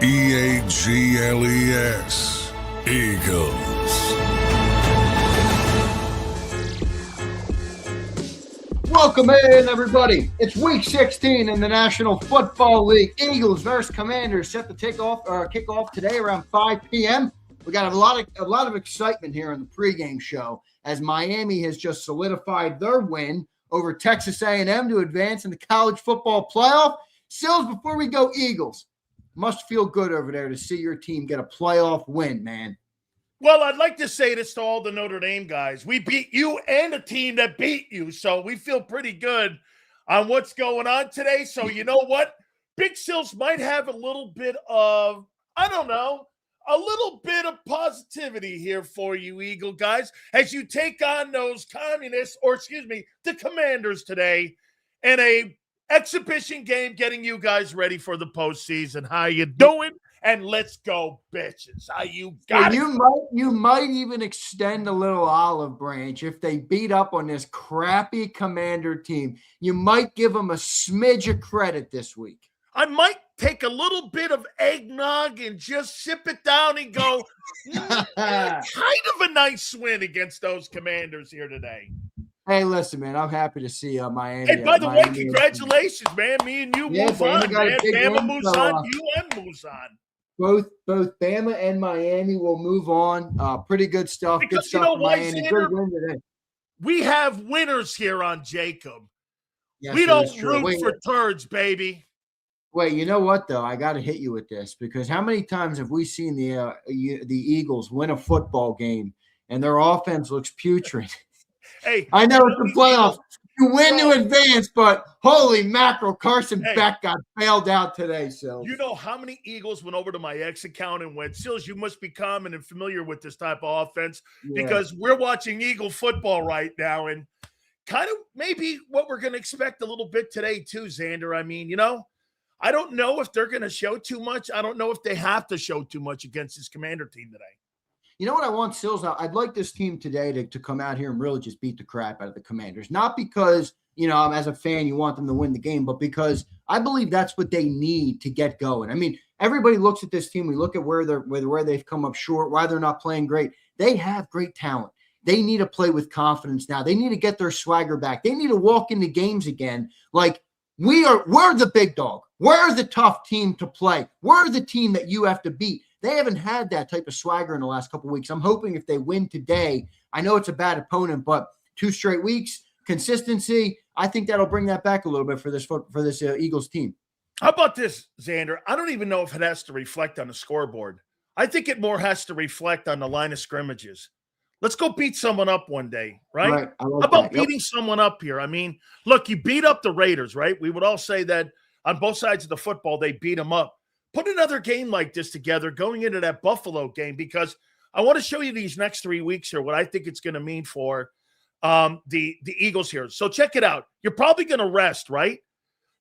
Eagles. Eagles. Welcome in, everybody. It's week 16 in the National Football League. Eagles versus Commanders set to kick off today around 5 p.m. We got a lot of excitement here in the pregame show as Miami has just solidified their win over Texas A&M to advance in the college football playoff. Sills, before we go, Eagles, must feel good over there to see your team get a playoff win, man. Well, I'd like to say this to all the Notre Dame guys. We beat you and a team that beat you, so we feel pretty good on what's going on today. So you know what? Big Sills might have a little bit of, a little bit of positivity here for you, Eagle guys, as you take on those the Commanders today in a exhibition game getting you guys ready for the postseason. How you doing? And let's go, bitches. How you got it? You might even extend a little olive branch if they beat up on this crappy Commander team. You might give them a smidge of credit this week. I might take a little bit of eggnog and just sip it down and go, kind of a nice win against those Commanders here today. Hey, listen, man, I'm happy to see Miami. Hey, by the way, congratulations, man. Me and you move on, man. Bama moves on, you and moves on. Both Bama and Miami will move on. Pretty good stuff. Because good stuff for Miami. Good win today. We have winners here on JAKIB. Yes, we don't root for turds, baby. Wait, you know what, though? I got to hit you with this because how many times have we seen the Eagles win a football game and their offense looks putrid? Hey, I know it's the playoffs. You win to advance, but holy mackerel, Carson Beck got bailed out today. So you know how many Eagles went over to my ex account and went, Sills, you must be common and familiar with this type of offense because we're watching Eagle football right now and kind of maybe what we're going to expect a little bit today too, Zander. I mean, I don't know if they're going to show too much. I don't know if they have to show too much against this Commander team today. You know what I want, Sills? I'd like this team today to come out here and really just beat the crap out of the Commanders. Not because, as a fan, you want them to win the game, but because I believe that's what they need to get going. I mean, everybody looks at this team. We look at where they've come up short, why they're not playing great. They have great talent. They need to play with confidence now. They need to get their swagger back. They need to walk into games again like we're the big dog. We're the tough team to play. We're the team that you have to beat. They haven't had that type of swagger in the last couple of weeks. I'm hoping if they win today, I know it's a bad opponent, but 2 straight weeks, consistency, I think that'll bring that back a little bit for this Eagles team. How about this, Zander? I don't even know if it has to reflect on the scoreboard. I think it more has to reflect on the line of scrimmages. Let's go beat someone up one day, right? How about beating someone up here? I mean, look, you beat up the Raiders, right? We would all say that on both sides of the football, they beat them up. Put another game like this together going into that Buffalo game because I want to show you these next 3 weeks here, what I think it's going to mean for the Eagles here. So check it out. You're probably going to rest, right?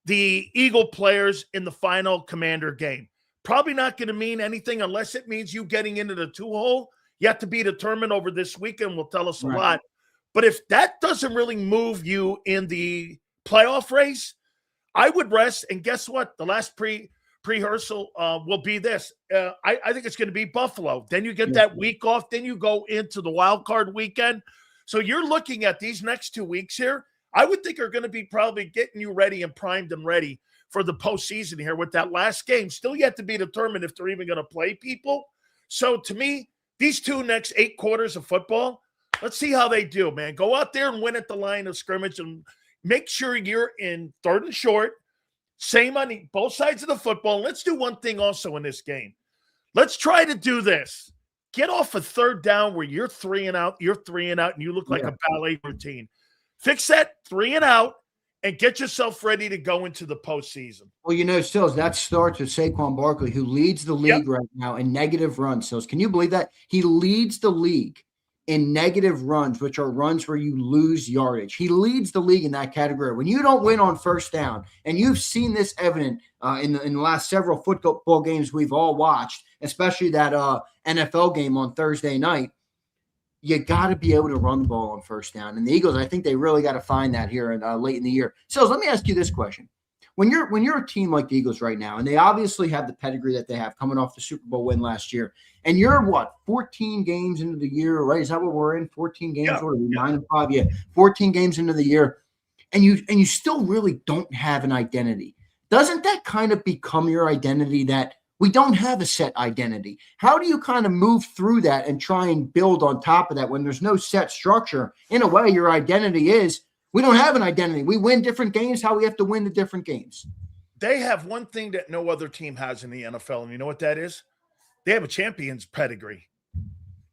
The Eagle players in the final Commander game. Probably not going to mean anything unless it means you getting into the 2-hole. Yet to be determined over this weekend will tell us a lot. But if that doesn't really move you in the playoff race, I would rest. And guess what? The last rehearsal will be this. I think it's going to be Buffalo. Then you get that week off. Then you go into the wild card weekend. So you're looking at these next 2 weeks here. I would think are going to be probably getting you ready and primed and ready for the postseason here with that last game. Still yet to be determined if they're even going to play people. So to me, these 2 next 8 quarters of football, let's see how they do, man. Go out there and win at the line of scrimmage and make sure you're in 3rd and short. Same on both sides of the football. Let's do one thing also in this game. Let's try to do this. Get off a 3rd down where you're 3 and out, and you look like a ballet routine. Fix that 3 and out and get yourself ready to go into the postseason. Well, Sills, that starts with Saquon Barkley, who leads the league right now in negative runs. Sills, can you believe that? He leads the league in negative runs, which are runs where you lose yardage. He leads the league in that category. When you don't win on 1st down, and you've seen this evident in the last several football games we've all watched, especially that NFL game on Thursday night, you got to be able to run the ball on 1st down. And the Eagles, I think they really got to find that here late in the year. So let me ask you this question. when you're a team like the Eagles right now, and they obviously have the pedigree that they have coming off the Super Bowl win last year, and you're what, 14 games into the year, right? Is that what we're in? 14 games, yeah, or 9-5? Yeah, 14 games into the year, and you still really don't have an identity. Doesn't that kind of become your identity, that we don't have a set identity? How do you kind of move through that and try and build on top of that when there's no set structure? In a way, your identity is, we don't have an identity. We win different games, how we have to win the different games. They have one thing that no other team has in the NFL, and you know what that is? They have a champion's pedigree.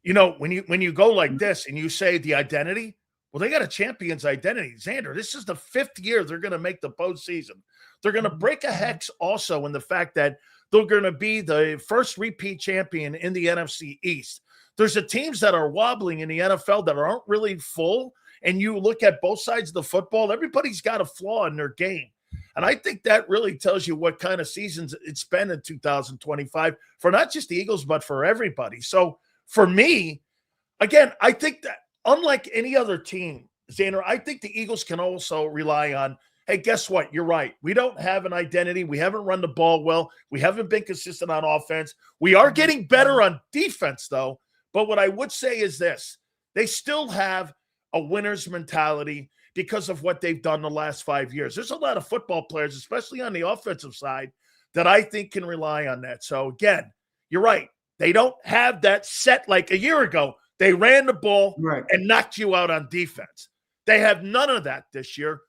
You know, when you go like this and you say the identity, well, they got a champion's identity. Zander, this is the 5th year they're going to make the postseason. They're going to break a hex also in the fact that they're going to be the first repeat champion in the NFC East. There's the teams that are wobbling in the NFL that aren't really full, and you look at both sides of the football, everybody's got a flaw in their game. And I think that really tells you what kind of seasons it's been in 2025 for not just the Eagles, but for everybody. So for me, again, I think that unlike any other team, Zander, I think the Eagles can also rely on, hey, guess what? You're right. We don't have an identity. We haven't run the ball well. We haven't been consistent on offense. We are getting better on defense, though. But what I would say is this. They still have a winner's mentality because of what they've done the last 5 years. There's a lot of football players, especially on the offensive side, that I think can rely on that. So, again, you're right. They don't have that set like a year ago. They ran the ball and knocked you out on defense. They have none of that this year,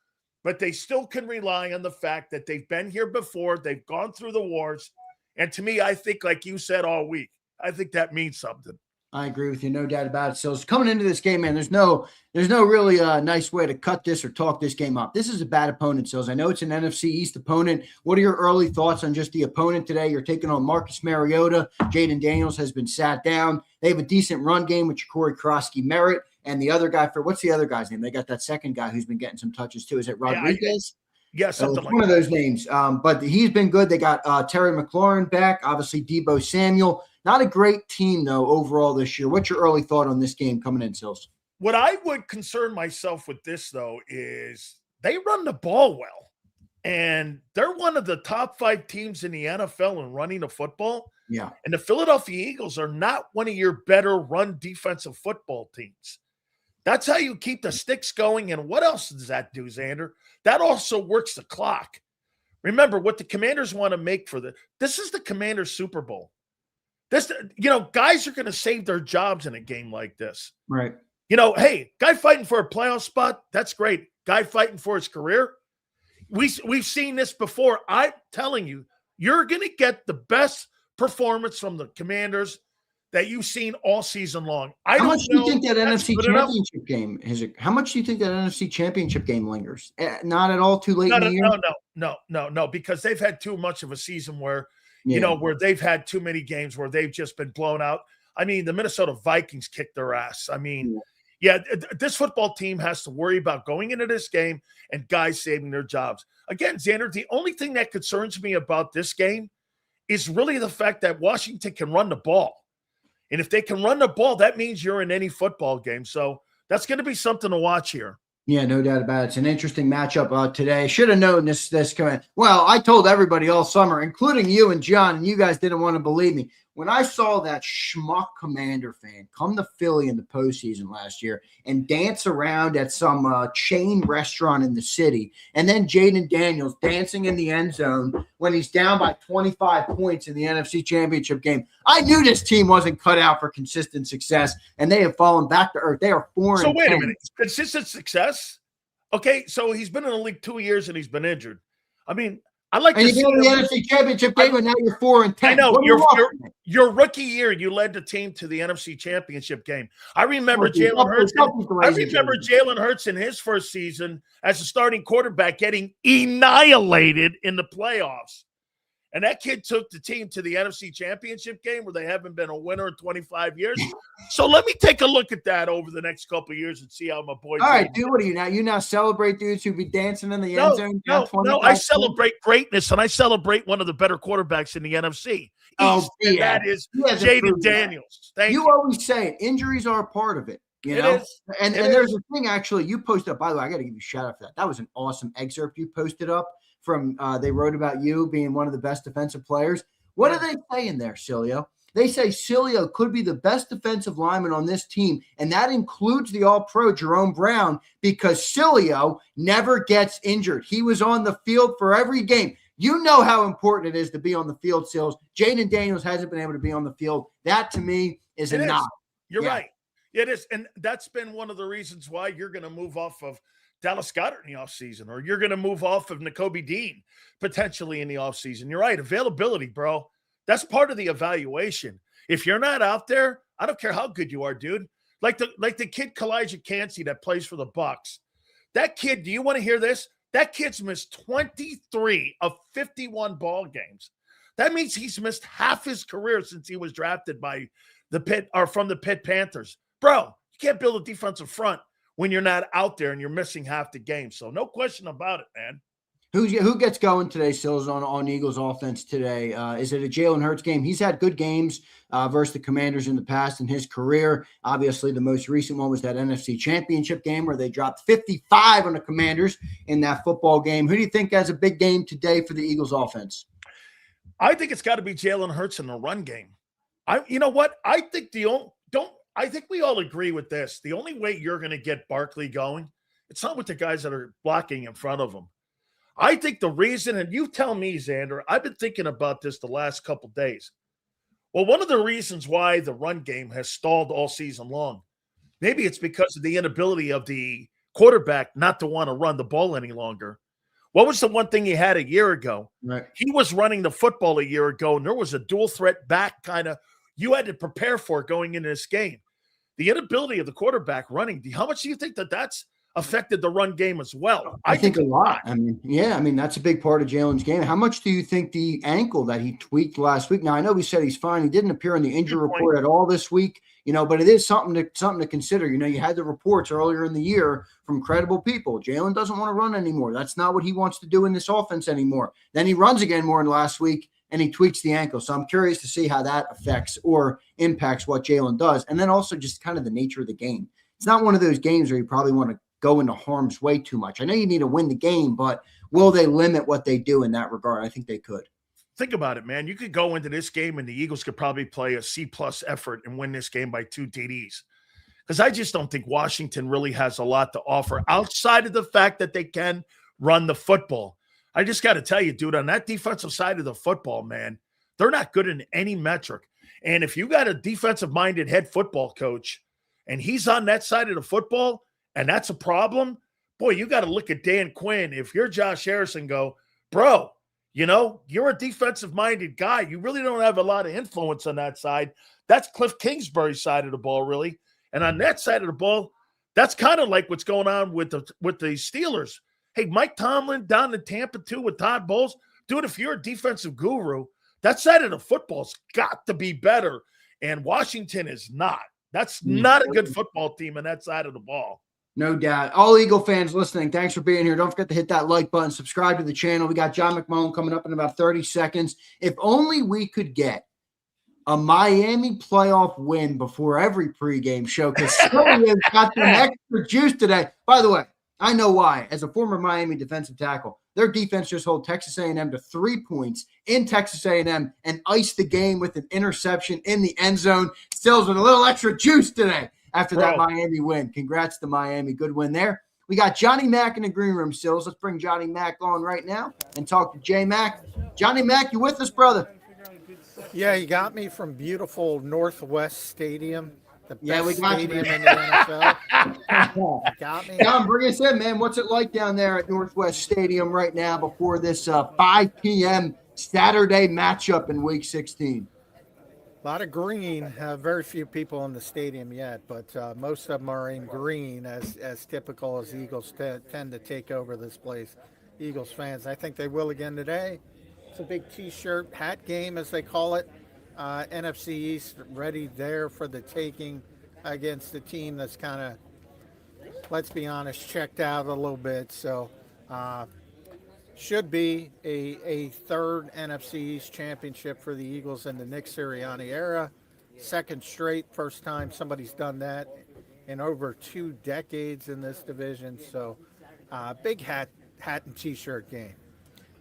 but they still can rely on the fact that they've been here before. They've gone through the wars. And to me, I think, like you said all week, I think that means something. I agree with you, no doubt about it. So coming into this game, man, there's no really nice way to cut this or talk this game up. This is a bad opponent, Sills. I know it's an NFC East opponent. What are your early thoughts on just the opponent today? You're taking on Marcus Mariota. Jayden Daniels has been sat down. They have a decent run game with Corey Krosky Merritt and the other guy what's the other guy's name? They got that second guy who's been getting some touches too. Is it Rodriguez? Yeah, something like one of those names. But he's been good. They got Terry McLaurin back, obviously Deebo Samuel. Not a great team, though, overall this year. What's your early thought on this game coming in, Sills? What I would concern myself with this, though, is they run the ball well. And they're one of the top 5 teams in the NFL in running the football. Yeah. And the Philadelphia Eagles are not one of your better run defensive football teams. That's how you keep the sticks going. And what else does that do, Zander? That also works the clock. Remember, what the Commanders want to make for this is the Commanders' Super Bowl. This, guys are going to save their jobs in a game like this. Right. Hey, guy fighting for a playoff spot, that's great. Guy fighting for his career. We've seen this before. I'm telling you, you're going to get the best performance from the Commanders that you've seen all season long. How much do you think that NFC Championship game how much do you think that NFC Championship game lingers? Not at all too late in the year? No, because they've had too much of a season where where they've had too many games where they've just been blown out. I mean, the Minnesota Vikings kicked their ass. I mean, this football team has to worry about going into this game and guys saving their jobs. Again, Zander, the only thing that concerns me about this game is really the fact that Washington can run the ball. And if they can run the ball, that means you're in any football game. So that's going to be something to watch here. Yeah, no doubt about it. It's an interesting matchup today. Should have known this coming. Well, I told everybody all summer, including you and John, and you guys didn't want to believe me. When I saw that schmuck Commander fan come to Philly in the postseason last year and dance around at some chain restaurant in the city, and then Jayden Daniels dancing in the end zone when he's down by 25 points in the NFC Championship game, I knew this team wasn't cut out for consistent success, and they have fallen back to earth. They are 4-10. So wait a minute. Consistent success? Okay, so he's been in the league 2 years and he's been injured. I mean, I like to see the NFC Championship game, and now you're 4-10. I know your rookie year, you led the team to the NFC Championship game. I remember Jalen Hurts. I remember Jalen Hurts in his first season as a starting quarterback getting annihilated in the playoffs. And that kid took the team to the NFC Championship game where they haven't been a winner in 25 years. So let me take a look at that over the next couple of years and see how my boys. All right, do what are you now? You now celebrate dudes who be dancing in the end zone? No, I celebrate greatness, and I celebrate one of the better quarterbacks in the NFC East, and that is Jayden Daniels. Thank you. You always say it. Injuries are a part of it. You know? And there's a thing actually you posted up. By the way, I got to give you a shout out for that. That was an awesome excerpt you posted up from they wrote about you being one of the best defensive players. What are they saying there, Sileo? They say Sileo could be the best defensive lineman on this team, and that includes the All-Pro Jerome Brown, because Sileo never gets injured. He was on the field for every game. You know how important it is to be on the field, Sills. Jayden Daniels hasn't been able to be on the field. That, to me, is a knock. You're right. It is, and that's been one of the reasons why you're going to move off of Dallas Goedert in the offseason, or you're going to move off of Nakobe Dean potentially in the offseason. You're right. Availability, bro. That's part of the evaluation. If you're not out there, I don't care how good you are, dude. Like the kid Kalijah Cansey that plays for the Bucs. That kid, do you want to hear this? That kid's missed 23 of 51 ball games. That means he's missed half his career since he was drafted by from the Pitt Panthers. Bro, you can't build a defensive front when you're not out there and you're missing half the game. So no question about it, man. Who gets going today, Sills, on Eagles offense today? Is it a Jalen Hurts game? He's had good games versus the Commanders in the past in his career. Obviously, the most recent one was that NFC Championship game where they dropped 55 on the Commanders in that football game. Who do you think has a big game today for the Eagles offense? I think it's got to be Jalen Hurts in the run game. You know what? I think I think we all agree with this. The only way you're going to get Barkley going, it's not with the guys that are blocking in front of him. I think the reason, and you tell me, Zander, I've been thinking about this the last couple of days. Well, one of the reasons why the run game has stalled all season long, maybe it's because of the inability of the quarterback not to want to run the ball any longer. What was the one thing he had a year ago? Right. He was running the football a year ago, and there was a dual threat back kind of you had to prepare for going into this game. The inability of the quarterback running, how much do you think that's affected the run game as well? I think a lot. I mean, that's a big part of Jalen's game. How much do you think the ankle that he tweaked last week? Now, I know he said he's fine. He didn't appear in the injury report at all this week, but it is something to consider. You had the reports earlier in the year from credible people. Jalen doesn't want to run anymore. That's not what he wants to do in this offense anymore. Then he runs again more than last week, and he tweaks the ankle. So I'm curious to see how that affects or impacts what Jalen does. And then also just kind of the nature of the game. It's not one of those games where you probably want to go into harm's way too much. I know you need to win the game, but will they limit what they do in that regard? I think they could. Think about it, man. You could go into this game and the Eagles could probably play a C-plus effort and win this game by 2 TDs. Because I just don't think Washington really has a lot to offer outside of the fact that they can run the football. I just got to tell you, dude, on that defensive side of the football, man, they're not good in any metric. And if you got a defensive-minded head football coach and he's on that side of the football, and that's a problem, boy, you got to look at Dan Quinn. If you're Josh Harrison, go, bro, you're a defensive-minded guy. You really don't have a lot of influence on that side. That's Cliff Kingsbury's side of the ball, really. And on that side of the ball, that's kind of like what's going on with the Steelers. Hey, Mike Tomlin down in Tampa, too, with Todd Bowles. Dude, if you're a defensive guru, that side of the football's got to be better. And Washington is not. That's not a good football team on that side of the ball. No doubt. All Eagle fans listening, thanks for being here. Don't forget to hit that like button, subscribe to the channel. We got John McMullen coming up in about 30 seconds. If only we could get a Miami playoff win before every pregame show, because Sileo got some extra juice today. By the way, I know why. As a former Miami defensive tackle, their defense just held Texas A&M to 3 points in Texas A&M and iced the game with an interception in the end zone. Stills with a little extra juice today after that Miami win. Congrats to Miami. Good win there. We got Johnny Mack in the green room, Stills. Let's bring Johnny Mack on right now and talk to J Mack. Johnny Mack, you with us, brother? Yeah, you got me from beautiful Northwest Stadium. The best we got stadium in the NFL. You got me. John, bring us in, man. What's it like down there at Northwest Stadium right now before this 5 p.m. Saturday matchup in Week 16? A lot of green. Very few people in the stadium yet, but most of them are in green, as typical as Eagles tend to take over this place. Eagles fans, I think they will again today. It's a big T-shirt hat game, as they call it. NFC East ready there for the taking against the team that's kind of, let's be honest, checked out a little bit. So should be a third NFC East championship for the Eagles in the Nick Sirianni era. Second straight, first time somebody's done that in over 2 decades in this division. So big hat and T-shirt game.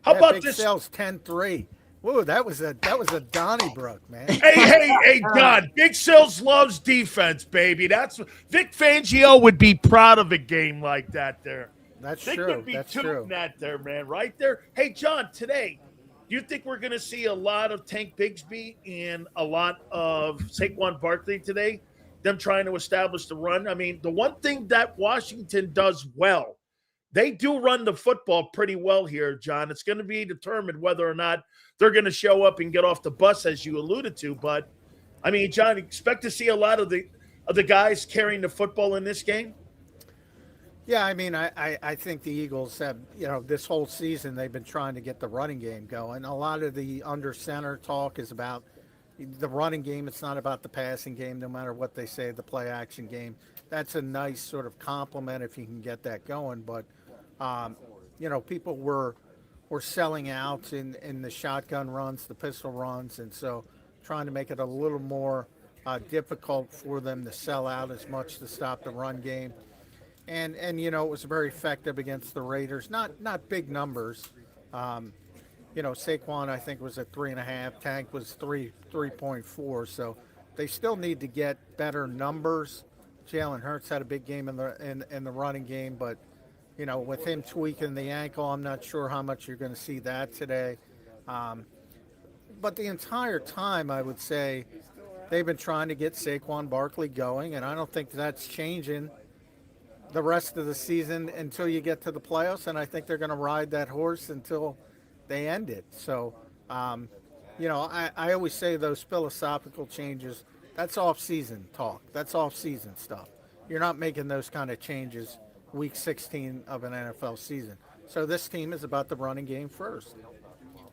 How about Big this? Sales 10-3. Whoa, that was a Donnybrook, man. Hey, John. Big Sills loves defense, baby. That's Vic Fangio would be proud of a game like that there. That's They true. could be tooting that there, man, right there. Hey, John, today, do you think we're going to see a lot of Tank Bigsby and a lot of Saquon Barkley today, them trying to establish the run? I mean, the one thing that Washington does well, they do run the football pretty well here, John. It's going to be determined whether or not they're going to show up and get off the bus, as you alluded to. But, I mean, John, expect to see a lot of the guys carrying the football in this game? Yeah, I mean, I think the Eagles have, this whole season they've been trying to get the running game going. A lot of the under center talk is about the running game. It's not about the passing game, no matter what they say, the play action game. That's a nice sort of compliment if you can get that going. But, people were selling out in the shotgun runs, the pistol runs, and so trying to make it a little more difficult for them to sell out as much to stop the run game. And it was very effective against the Raiders. Not big numbers. Saquon, I think, was at 3.5. Tank was 3.4. So they still need to get better numbers. Jalen Hurts had a big game in the running game, but with him tweaking the ankle, I'm not sure how much you're going to see that today. But the entire time, I would say, they've been trying to get Saquon Barkley going, and I don't think that's changing the rest of the season until you get to the playoffs, and I think they're going to ride that horse until they end it. So, I always say those philosophical changes, that's off-season talk. That's off-season stuff. You're not making those kind of changes week 16 of an NFL season. So this team is about the running game first.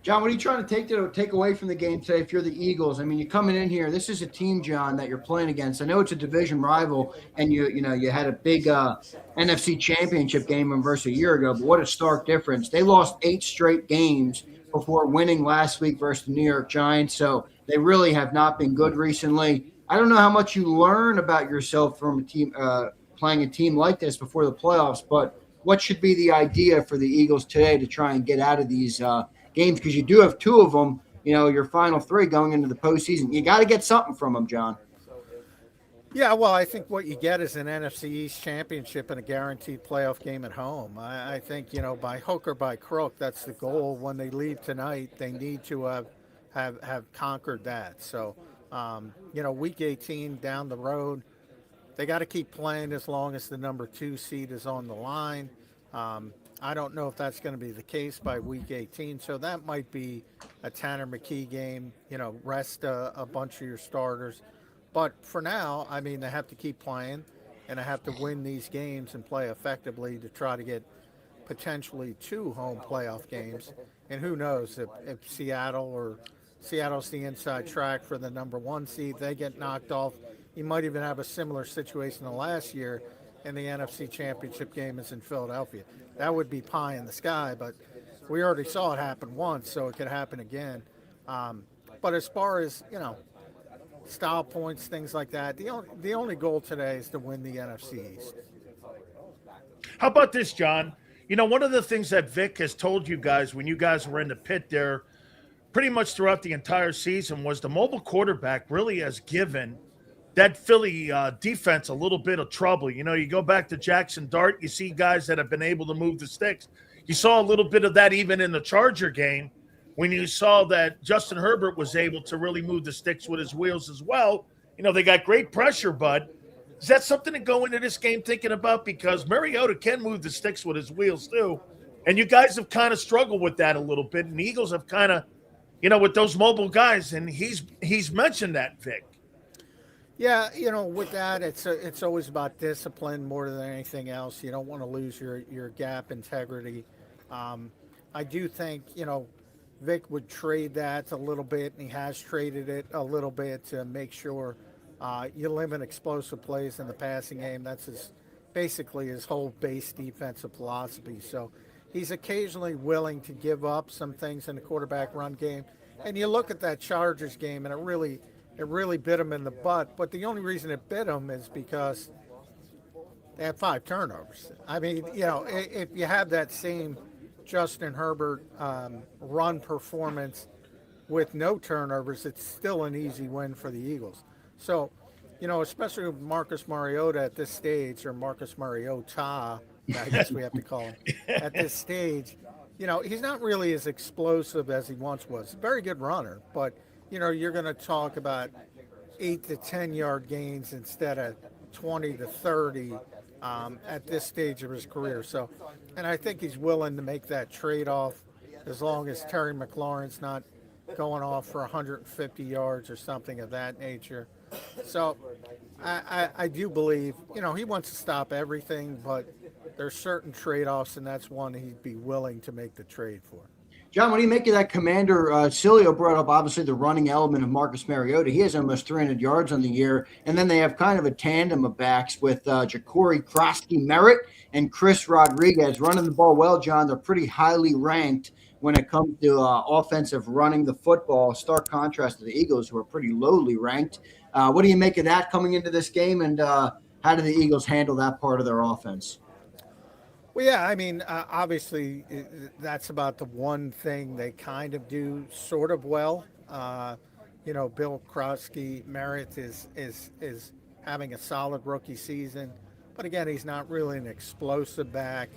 John, what are you trying to take away from the game today if you're the Eagles? I mean, you're coming in here. This is a team, John, that you're playing against. I know it's a division rival, and you had a big NFC championship game versus a year ago, but what a stark difference. They lost 8 straight games before winning last week versus the New York Giants, so they really have not been good recently. I don't know how much you learn about yourself from a team playing a team like this before the playoffs, but what should be the idea for the Eagles today to try and get out of these games, because you do have 2 of them, your final 3 going into the postseason. You got to get something from them, John. Yeah, well, I think what you get is an NFC East championship and a guaranteed playoff game at home. I think, by hook or by crook, that's the goal. When they leave tonight, they need to have conquered that. So, week 18 down the road, they got to keep playing as long as the number 2 seed is on the line. I don't know if that's going to be the case by week 18, so that might be a Tanner McKee game, rest a bunch of your starters. But for now, I mean, they have to keep playing, and they have to win these games and play effectively to try to get potentially 2 home playoff games. And who knows if Seattle's the inside track for the number 1 seed, they get knocked off. You might even have a similar situation to last year, and the NFC Championship game is in Philadelphia. That would be pie in the sky, but we already saw it happen once, so it could happen again. But as far as, style points, things like that, the only goal today is to win the NFC East. How about this, John? One of the things that Vic has told you guys when you guys were in the pit there pretty much throughout the entire season was the mobile quarterback really has given that Philly defense a little bit of trouble. You go back to Jackson Dart, you see guys that have been able to move the sticks. You saw a little bit of that even in the Charger game when you saw that Justin Herbert was able to really move the sticks with his wheels as well. They got great pressure, bud. Is that something to go into this game thinking about? Because Mariota can move the sticks with his wheels too. And you guys have kind of struggled with that a little bit. And the Eagles have kind of, with those mobile guys, and he's mentioned that, Vic. Yeah, with that, it's always about discipline more than anything else. You don't want to lose your gap integrity. I do think, Vic would trade that a little bit, and he has traded it a little bit to make sure you limit explosive plays in the passing game. That's basically his whole base defensive philosophy. So he's occasionally willing to give up some things in the quarterback run game. And you look at that Chargers game, and it really bit him in the butt. But the only reason it bit him is because they had 5 turnovers. I mean, if you have that same Justin Herbert run performance with no turnovers, it's still an easy win for the Eagles. So, especially with Marcus Mariota at this stage, or Marcus Mariota, I guess we have to call him, at this stage, he's not really as explosive as he once was. Very good runner, but, you're going to talk about 8 to 10 yard gains instead of 20 to 30 at this stage of his career. So, and I think he's willing to make that trade-off as long as Terry McLaurin's not going off for 150 yards or something of that nature. So I do believe, he wants to stop everything, but there's certain trade-offs, and that's one he'd be willing to make the trade for. John, what do you make of that Commander? Sileo brought up, obviously, the running element of Marcus Mariota. He has almost 300 yards on the year. And then they have kind of a tandem of backs with JAKIB Merritt and Chris Rodriguez running the ball well, John. They're pretty highly ranked when it comes to offensive running the football. Stark contrast to the Eagles, who are pretty lowly ranked. What do you make of that coming into this game, and how do the Eagles handle that part of their offense? Well, yeah, I mean, obviously, that's about the one thing they kind of do sort of well. Bill Krause, Merritt is having a solid rookie season, but again, he's not really an explosive back.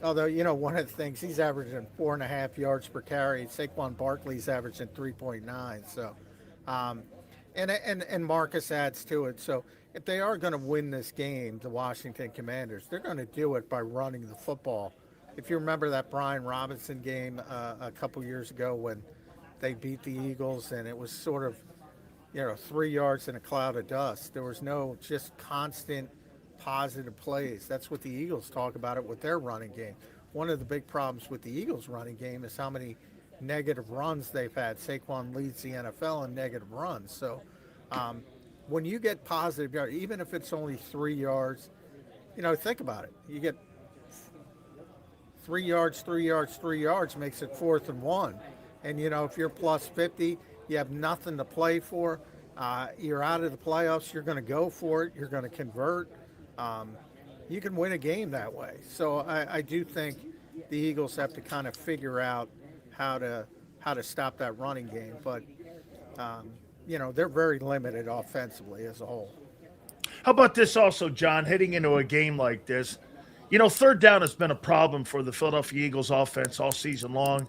Although, one of the things, he's averaging 4.5 yards per carry. Saquon Barkley's averaging 3.9. So, and Marcus adds to it. So, if they are going to win this game, the Washington Commanders, they're going to do it by running the football. If you remember that Brian Robinson game a couple years ago when they beat the Eagles, and it was sort of, 3 yards in a cloud of dust. There was no just constant positive plays. That's what the Eagles talk about it with their running game. One of the big problems with the Eagles running game is how many negative runs they've had. Saquon leads the NFL in negative runs. So when you get positive yards, even if it's only 3 yards, think about it. You get 3 yards, 3 yards, 3 yards makes it 4th and 1. And, if you're plus 50, you have nothing to play for. You're out of the playoffs. You're going to go for it. You're going to convert. You can win a game that way. So I do think the Eagles have to kind of figure out how to stop that running game. But, they're very limited offensively as a whole. How about this also, John, heading into a game like this? Third down has been a problem for the Philadelphia Eagles offense all season long.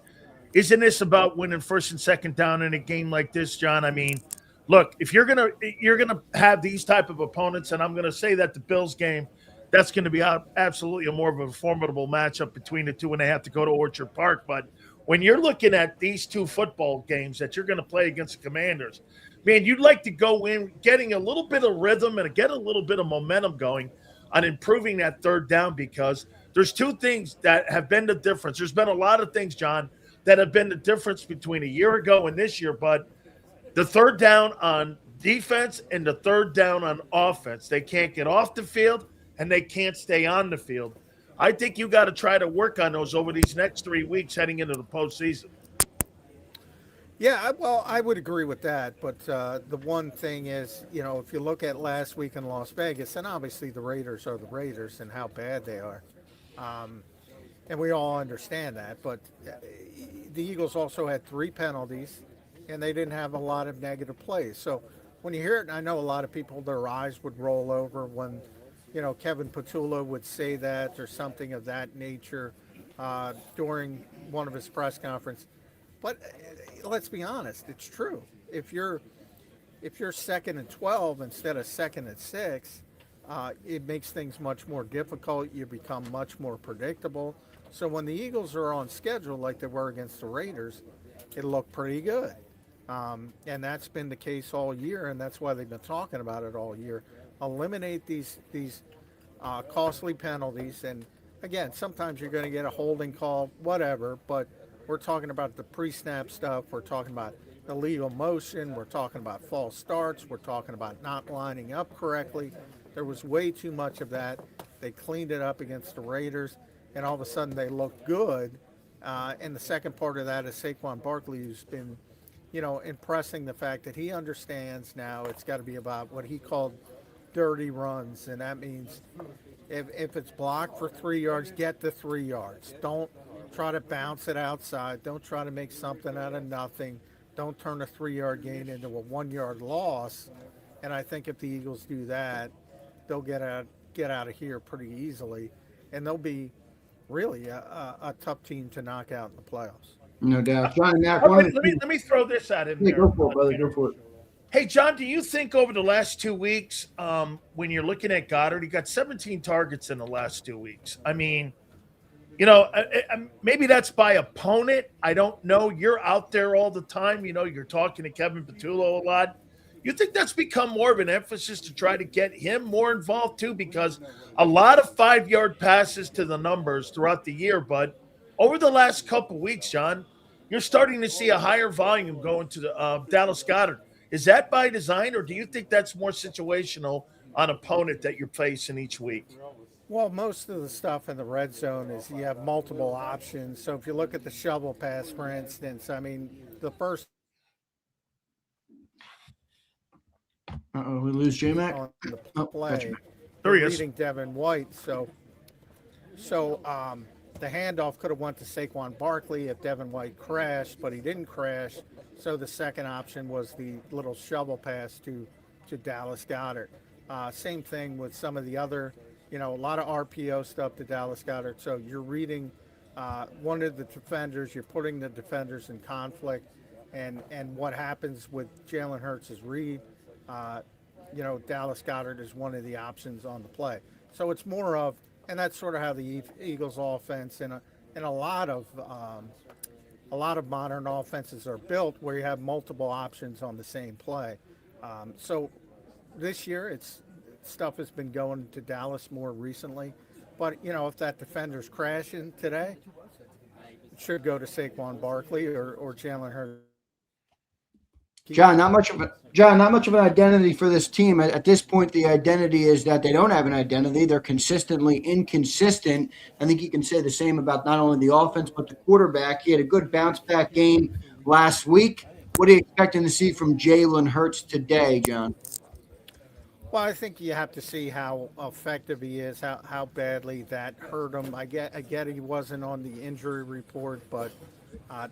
Isn't this about winning first and second down in a game like this, John? I mean, look, if you're gonna have these type of opponents, and I'm gonna say that the Bills game, that's going to be absolutely a more of a formidable matchup between the two, and they have to go to Orchard Park. But when you're looking at these two football games that you're going to play against the Commanders, man, you'd like to go in getting a little bit of rhythm and get a little bit of momentum going on improving that third down, because there's two things that have been the difference. There's been a lot of things, John, that have been the difference between a year ago and this year, but the third down on defense and the third down on offense, they can't get off the field and they can't stay on the field. I think you got to try to work on those over these next 3 weeks heading into the postseason. Yeah, well, I would agree with that. But the one thing is, if you look at last week in Las Vegas, and obviously the Raiders are the Raiders and how bad they are. And we all understand that. But the Eagles also had 3 penalties, and they didn't have a lot of negative plays. So when you hear it, and I know a lot of people, their eyes would roll over when, Kevin Patullo would say that or something of that nature during one of his press conferences. But let's be honest, it's true. If you're 2nd and 12 instead of 2nd and 6, it makes things much more difficult. You become much more predictable. So when the Eagles are on schedule like they were against the Raiders, it looked pretty good. And that's been the case all year, and that's why they've been talking about it all year. Eliminate these costly penalties. And, again, sometimes you're going to get a holding call, whatever, but we're talking about the pre-snap stuff. We're talking about illegal motion. We're talking about false starts. We're talking about not lining up correctly. There was way too much of that. They cleaned it up against the Raiders, and all of a sudden they look good. And the second part of that is Saquon Barkley, who's been, impressing the fact that he understands now it's got to be about what he called dirty runs. And that means if it's blocked for 3 yards, get the 3 yards. Don't Try to bounce it outside. Don't try to make something out of nothing. Don't turn a 3-yard gain into a 1-yard loss. And I think if the Eagles do that, they'll get out of here pretty easily, and they'll be really a tough team to knock out in the playoffs. No doubt. John, Mac, let me throw this at him. Hey, go for it, brother. Go for it. Hey, John, do you think over the last 2 weeks, when you're looking at Goddard, he got 17 targets in the last 2 weeks? I mean, maybe that's by opponent. I don't know. You're out there all the time. You're talking to Kevin Patullo a lot. You think that's become more of an emphasis to try to get him more involved too? Because a lot of 5-yard passes to the numbers throughout the year, but over the last couple of weeks, John, you're starting to see a higher volume going to the Dallas Goedert. Is that by design, or do you think that's more situational on opponent that you're facing each week? Well, most of the stuff in the red zone is you have multiple options. So if you look at the shovel pass, for instance, I mean, the first we lose J-Mac? on the play. Gotcha. There he is. Reading Devin White. So the handoff could have went to Saquon Barkley if Devin White crashed, but he didn't crash. So the second option was the little shovel pass to Dallas Goedert. Same thing with some of the other, a lot of RPO stuff to Dallas Goedert. So you're reading one of the defenders, you're putting the defenders in conflict, and what happens with Jalen Hurts' read. Dallas Goedert is one of the options on the play. So it's more of, and that's sort of how the Eagles offense and a lot of modern offenses are built, where you have multiple options on the same play. So this year, stuff has been going to Dallas more recently. But, if that defender's crashing today, it should go to Saquon Barkley or Jalen Hurts. John, not much of an identity for this team. At this point, the identity is that they don't have an identity. They're consistently inconsistent. I think you can say the same about not only the offense, but the quarterback. He had a good bounce-back game last week. What are you expecting to see from Jalen Hurts today, John? Well, I think you have to see how effective he is, how badly that hurt him. I get he wasn't on the injury report, but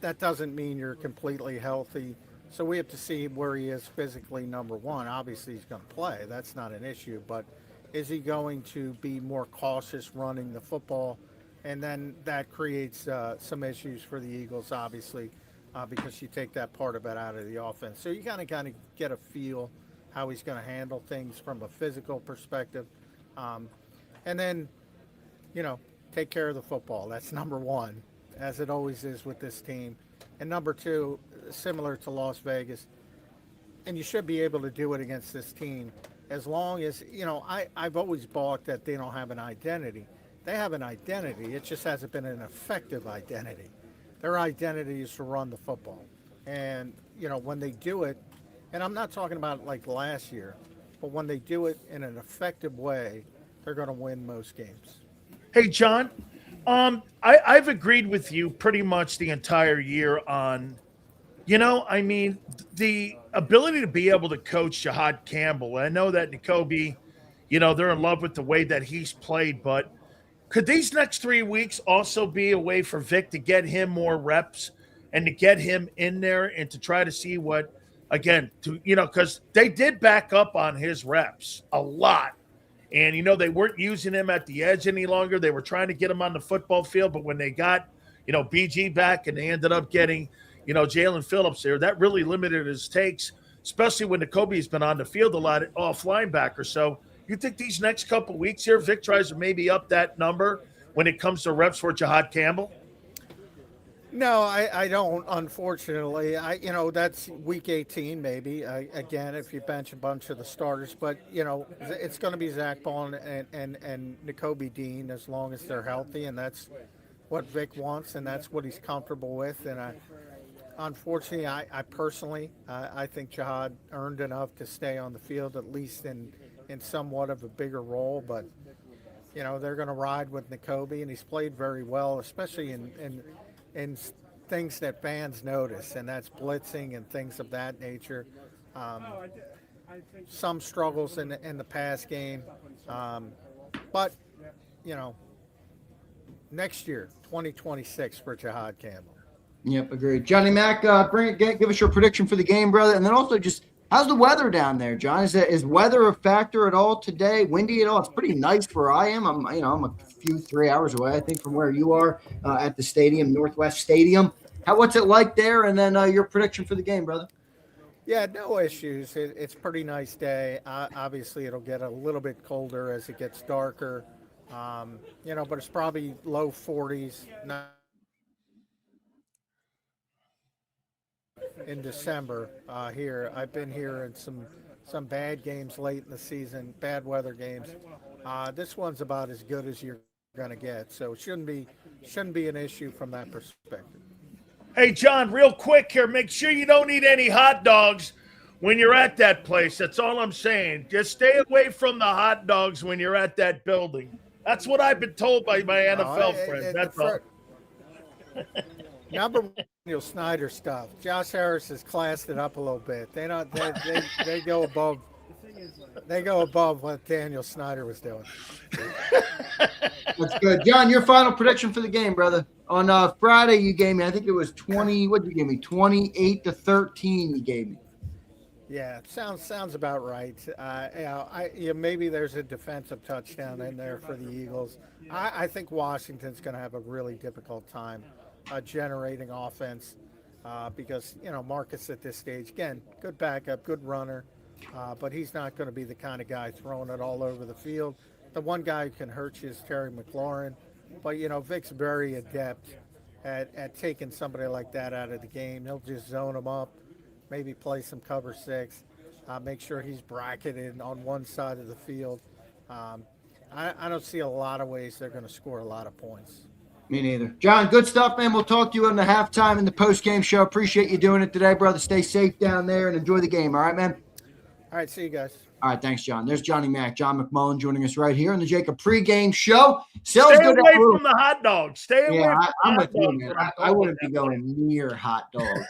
that doesn't mean you're completely healthy. So we have to see where he is physically, number one. Obviously, he's going to play. That's not an issue. But is he going to be more cautious running the football? And then that creates some issues for the Eagles, obviously, because you take that part of it out of the offense. So you kind of get a feel how he's going to handle things from a physical perspective. And then, take care of the football. That's number one, as it always is with this team. And number two, similar to Las Vegas, and you should be able to do it against this team as long as, I've always balked that they don't have an identity. They have an identity. It just hasn't been an effective identity. Their identity is to run the football. And, when they do it, and I'm not talking about like last year, but when they do it in an effective way, they're going to win most games. Hey, John, I've agreed with you pretty much the entire year on, the ability to be able to coach Jahad Campbell. I know that Nakobe, they're in love with the way that he's played, but could these next 3 weeks also be a way for Vic to get him more reps and to get him in there and to try to see what, again, because they did back up on his reps a lot. And, they weren't using him at the edge any longer. They were trying to get him on the football field. But when they got, BG back and they ended up getting, Jalen Phillips there, that really limited his takes, especially when Nakobe's been on the field a lot off linebacker. So you think these next couple of weeks here, Vic tries to maybe up that number when it comes to reps for Jahad Campbell? No, I don't, unfortunately. That's week 18 maybe, again, if you bench a bunch of the starters. But, it's going to be Zach Ball and Nakobe Dean as long as they're healthy, and that's what Vic wants, and that's what he's comfortable with. And unfortunately, I personally, I think Jahad earned enough to stay on the field, at least in somewhat of a bigger role. But, they're going to ride with Nakobe, and he's played very well, especially in things that fans notice, and that's blitzing and things of that nature. Some struggles in the pass game, but next year, 2026 for Jahad Campbell. Yep, agreed. Johnny Mac, give us your prediction for the game, brother, and then also just how's the weather down there, John? Is weather a factor at all today? Windy at all? It's pretty nice where I am. I'm a few 3 hours away, I think, from where you are at the stadium, Northwest Stadium. What's it like there? And then your prediction for the game, brother. Yeah, no issues. It's a pretty nice day. Obviously, it'll get a little bit colder as it gets darker. But it's probably low 40s. In December here. I've been here in some bad games late in the season, bad weather games. This one's about as good as you're going to get, so it shouldn't be an issue from that perspective. Hey, John, real quick here, make sure you don't eat any hot dogs when you're at that place. That's all I'm saying. Just stay away from the hot dogs when you're at that building. That's what I've been told by my NFL friends. That's all. Number one, Daniel Snyder stuff. Josh Harris has classed it up a little bit. They go above. They go above what Daniel Snyder was doing. That's good, John. Your final prediction for the game, brother. On Friday, you gave me. I think it was 20. What did you give me? 28-13. You gave me. Yeah, sounds about right. Maybe there's a defensive touchdown in there for the Eagles. I think Washington's going to have a really difficult time generating offense because Marcus at this stage, again, good backup, good runner, but he's not going to be the kind of guy throwing it all over the field. The one guy who can hurt you is Terry McLaurin, but Vic's very adept at taking somebody like that out of the game. He'll just zone him up, maybe play some cover 6, make sure he's bracketed on one side of the field. I don't see a lot of ways they're going to score a lot of points. Me neither. John, good stuff, man. We'll talk to you on the halftime and the post-game show. Appreciate you doing it today, brother. Stay safe down there and enjoy the game. All right, man? All right, see you guys. All right, thanks, John. There's Johnny Mac, John McMullen joining us right here on the JAKIB Pregame Show. Stay away from the hot dogs. Stay away from I'm the with you, man. I wouldn't be going near hot dogs.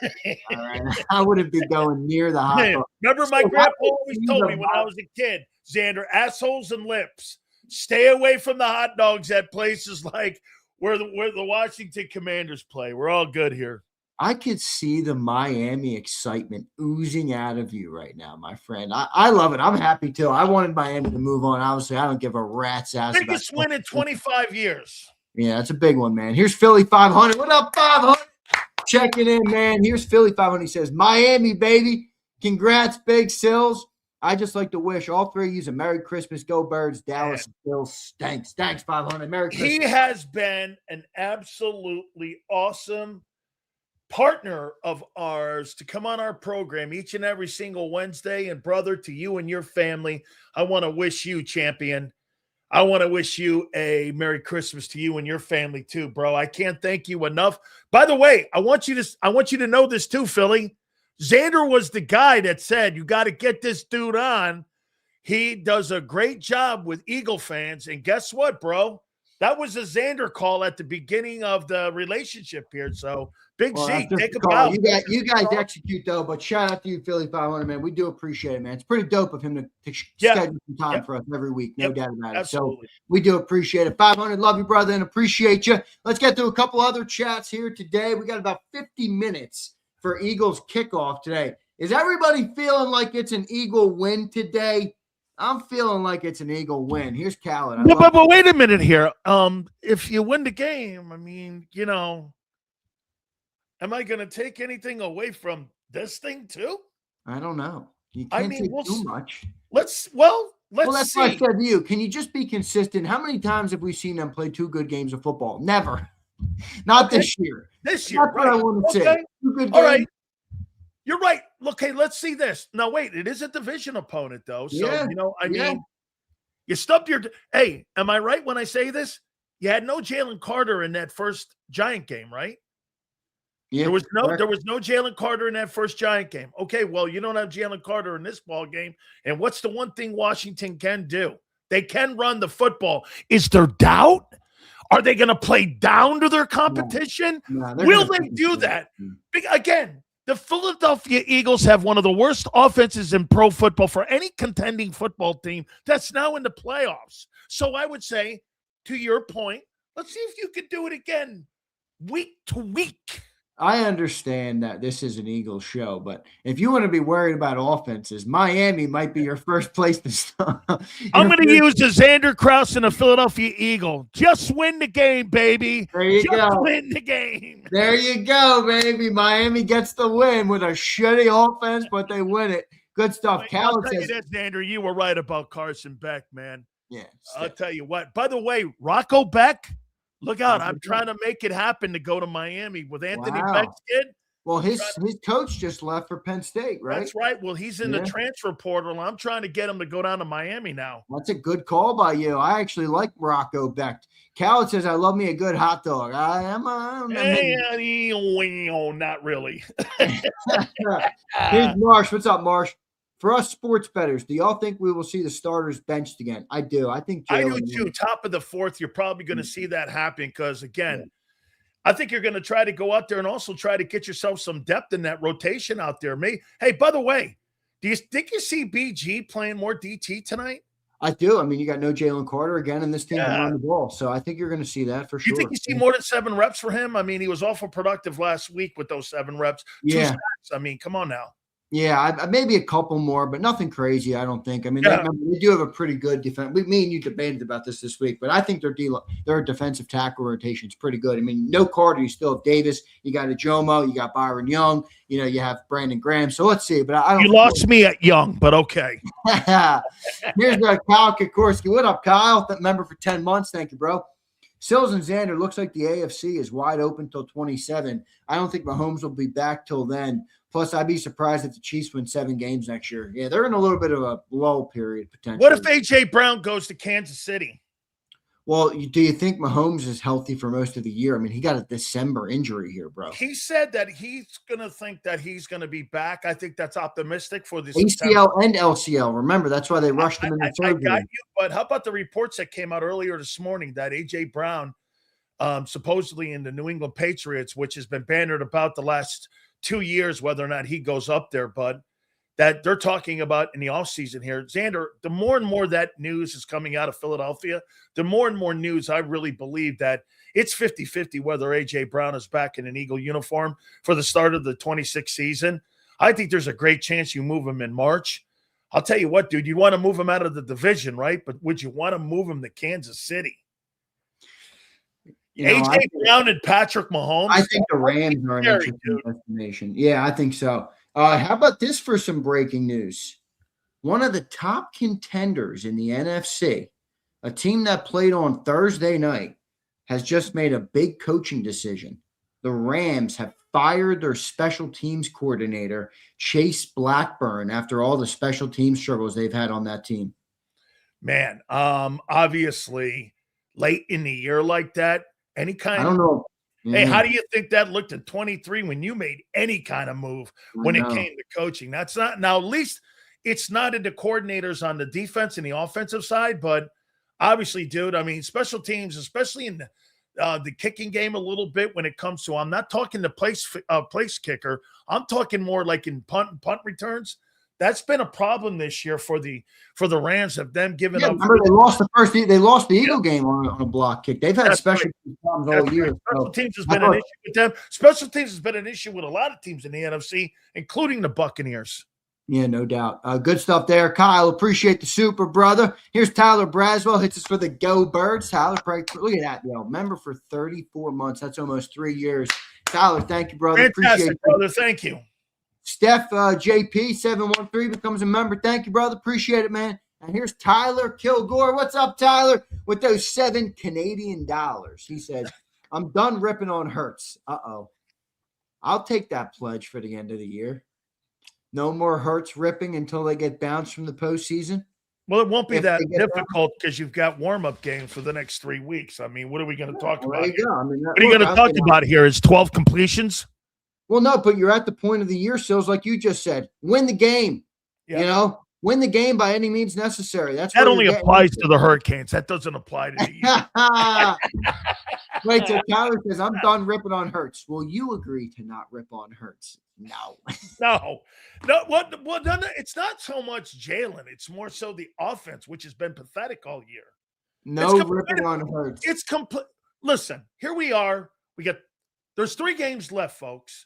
All right? I wouldn't be going near the hot dog. Remember my grandpa always told me when I was a kid, Zander, assholes and lips. Stay away from the hot dogs at places like where the Washington Commanders play. We're all good here. I could see the Miami excitement oozing out of you right now, my friend. I love it. I'm happy too. I wanted Miami to move on. Obviously, I don't give a rat's ass. Biggest win in 25 years. Yeah, that's a big one, man. Here's Philly 500. What up, 500? Checking in, man. Here's Philly 500. He says, Miami, baby. Congrats, Big Sills. I just like to wish all three of you a Merry Christmas. Go Birds. Dallas still stinks. Thanks, 500. Merry Christmas. He has been an absolutely awesome partner of ours to come on our program each and every single Wednesday. And brother, to you and your family, I want to wish you, champion. I want to wish you a Merry Christmas to you and your family too, bro. I can't thank you enough. By the way, I want you to know this too, Philly. Zander was the guy that said, you got to get this dude on. He does a great job with Eagle fans. And guess what, bro? That was a Zander call at the beginning of the relationship here. So, Big Z, take a bow. You guys execute, though, but shout out to you, Philly 500, man. We do appreciate it, man. It's pretty dope of him to schedule some time for us every week. No doubt about it. Absolutely. So, we do appreciate it. 500, love you, brother, and appreciate you. Let's get to a couple other chats here today. We got about 50 minutes for Eagles kickoff today. Is everybody feeling like it's an Eagle win today? I'm feeling like it's an Eagle win. Here's Khaled. But wait a minute here. If you win the game, I mean, am I going to take anything away from this thing too? I don't know. You can't take too much. Let's see. That's why I said to you. Can you just be consistent? How many times have we seen them play 2 good games of football? Never. Not this year. This year. That's what I want to say. 2 good games. All right. You're right. Okay, let's see this. Now, wait, it is a division opponent, though. So, mean, you stubbed your – hey, am I right when I say this? You had no Jalen Carter in that first Giant game, right? Yeah. There was no Jalen Carter in that first Giant game. Okay, well, you don't have Jalen Carter in this ball game. And what's the one thing Washington can do? They can run the football. Is there doubt? Are they going to play down to their competition? No, will they do that? Again, the Philadelphia Eagles have one of the worst offenses in pro football for any contending football team that's now in the playoffs. So I would say, to your point, Let's see if you can do it again week to week. I understand that this is an Eagles show, but if you want to be worried about offenses, Miami might be your first place to start. I'm going to use the Zander Krause and the Philadelphia Eagle. Just win the game, baby. There you Just go. win the game. There you go, baby. Miami gets the win with a shitty offense, but they win it. Good stuff. I'll tell you this, Zander, you were right about Carson Beck, man. Yeah. I'll tell you what. By the way, Rocco Beck, look out. I'm trying to make it happen to go to Miami with Anthony Beck's kid. Well, his coach just left for Penn State, right? That's right. Well, he's in the transfer portal. I'm trying to get him to go down to Miami now. That's a good call by you. I actually like Rocco Beck. Khaled says, I love me a good hot dog. Not really. Here's Marsh. What's up, Marsh? For us sports bettors, do y'all think we will see the starters benched again? I do. I think I do too. Top of the fourth, you're probably going to see that happen because, again, I think you're going to try to go out there and also try to get yourself some depth in that rotation out there. Hey, by the way, do you think you see BG playing more DT tonight? I do. I mean, you got no Jalen Carter again, and this team can run the ball. So I think you're going to see that for sure. You think you see more than 7 reps for him? I mean, he was awful productive last week with those 7 reps. 2 sacks. I mean, come on now. Yeah, maybe a couple more, but nothing crazy, I don't think. I mean, they do have a pretty good defense. Me and you debated about this week, but I think their defensive tackle rotation is pretty good. I mean, no Carter, you still have Davis, you got Ajomo, you got Byron Young, you have Brandon Graham. So let's see. But I don't. You lost me at Young, but okay. Here's Kyle Kokorski. What up, Kyle? Member for 10 months. Thank you, bro. Sills and Zander, looks like the AFC is wide open till 27. I don't think Mahomes will be back till then. Plus, I'd be surprised if the Chiefs win 7 games next year. Yeah, they're in a little bit of a lull period potentially. What if A.J. Brown goes to Kansas City? Well, do you think Mahomes is healthy for most of the year? I mean, he got a December injury here, bro. He said that he's going to think that he's going to be back. I think that's optimistic for this. ACL and LCL. Remember, that's why they rushed him in the surgery. I got you, but how about the reports that came out earlier this morning that A.J. Brown, supposedly in the New England Patriots, which has been bannered about the last 2 years, whether or not he goes up there, but that they're talking about in the offseason here. Zander, the more and more that news is coming out of Philadelphia, the more and more news I really believe that it's 50-50 whether A.J. Brown is back in an Eagle uniform for the start of the 26th season. I think there's a great chance you move him in March. I'll tell you what, dude, you want to move him out of the division, right? But would you want to move him to Kansas City? A.J. Brown and Patrick Mahomes. I think the Rams are an interesting destination. Yeah, I think so. How about this for some breaking news? One of the top contenders in the NFC, a team that played on Thursday night, has just made a big coaching decision. The Rams have fired their special teams coordinator, Chase Blackburn, after all the special teams struggles they've had on that team. Man, obviously, late in the year like that, any kind I don't know. Hey, how do you think that looked at 23 when you made any kind of move when it came to coaching? That's not now. At least it's not in the coordinators on the defense and the offensive side, but obviously, dude. I mean, special teams, especially in the kicking game, a little bit when it comes to. I'm not talking the place kicker. I'm talking more like in punt returns. That's been a problem this year for the Rams of them giving up. Remember they lost the Eagle game on a block kick. They've had special problems all year. Special teams has been an issue with them. Special teams has been an issue with a lot of teams in the NFC, including the Buccaneers. Yeah, no doubt. Good stuff there, Kyle. Appreciate the super, brother. Here's Tyler Braswell. Hits us for the Go Birds. Tyler, look at that, yo. Member for 34 months. That's almost 3 years. Tyler, thank you, brother. Fantastic, appreciate it, brother. Thank you. Steph JP713 becomes a member. Thank you, brother. Appreciate it, man. And here's Tyler Kilgore. What's up, Tyler? With those 7 Canadian dollars. He says, I'm done ripping on Hurts. Uh-oh. I'll take that pledge for the end of the year. No more Hurts ripping until they get bounced from the postseason. Well, it won't be that difficult because you've got warm-up games for the next 3 weeks. I mean, what are we going to talk about here? I mean, what are you going to talk about here? Is 12 completions? Well, no, but you're at the point of the year, Sills, like you just said. Win the game. Yeah. Win the game by any means necessary. That only applies to the Hurricanes. That doesn't apply to the Wait, so Tyler says, I'm done ripping on Hurts. Will you agree to not rip on Hurts? No. No. It's not so much Jalen. It's more so the offense, which has been pathetic all year. No ripping on Hurts. It's complete. listen, here we are. There's 3 games left, folks.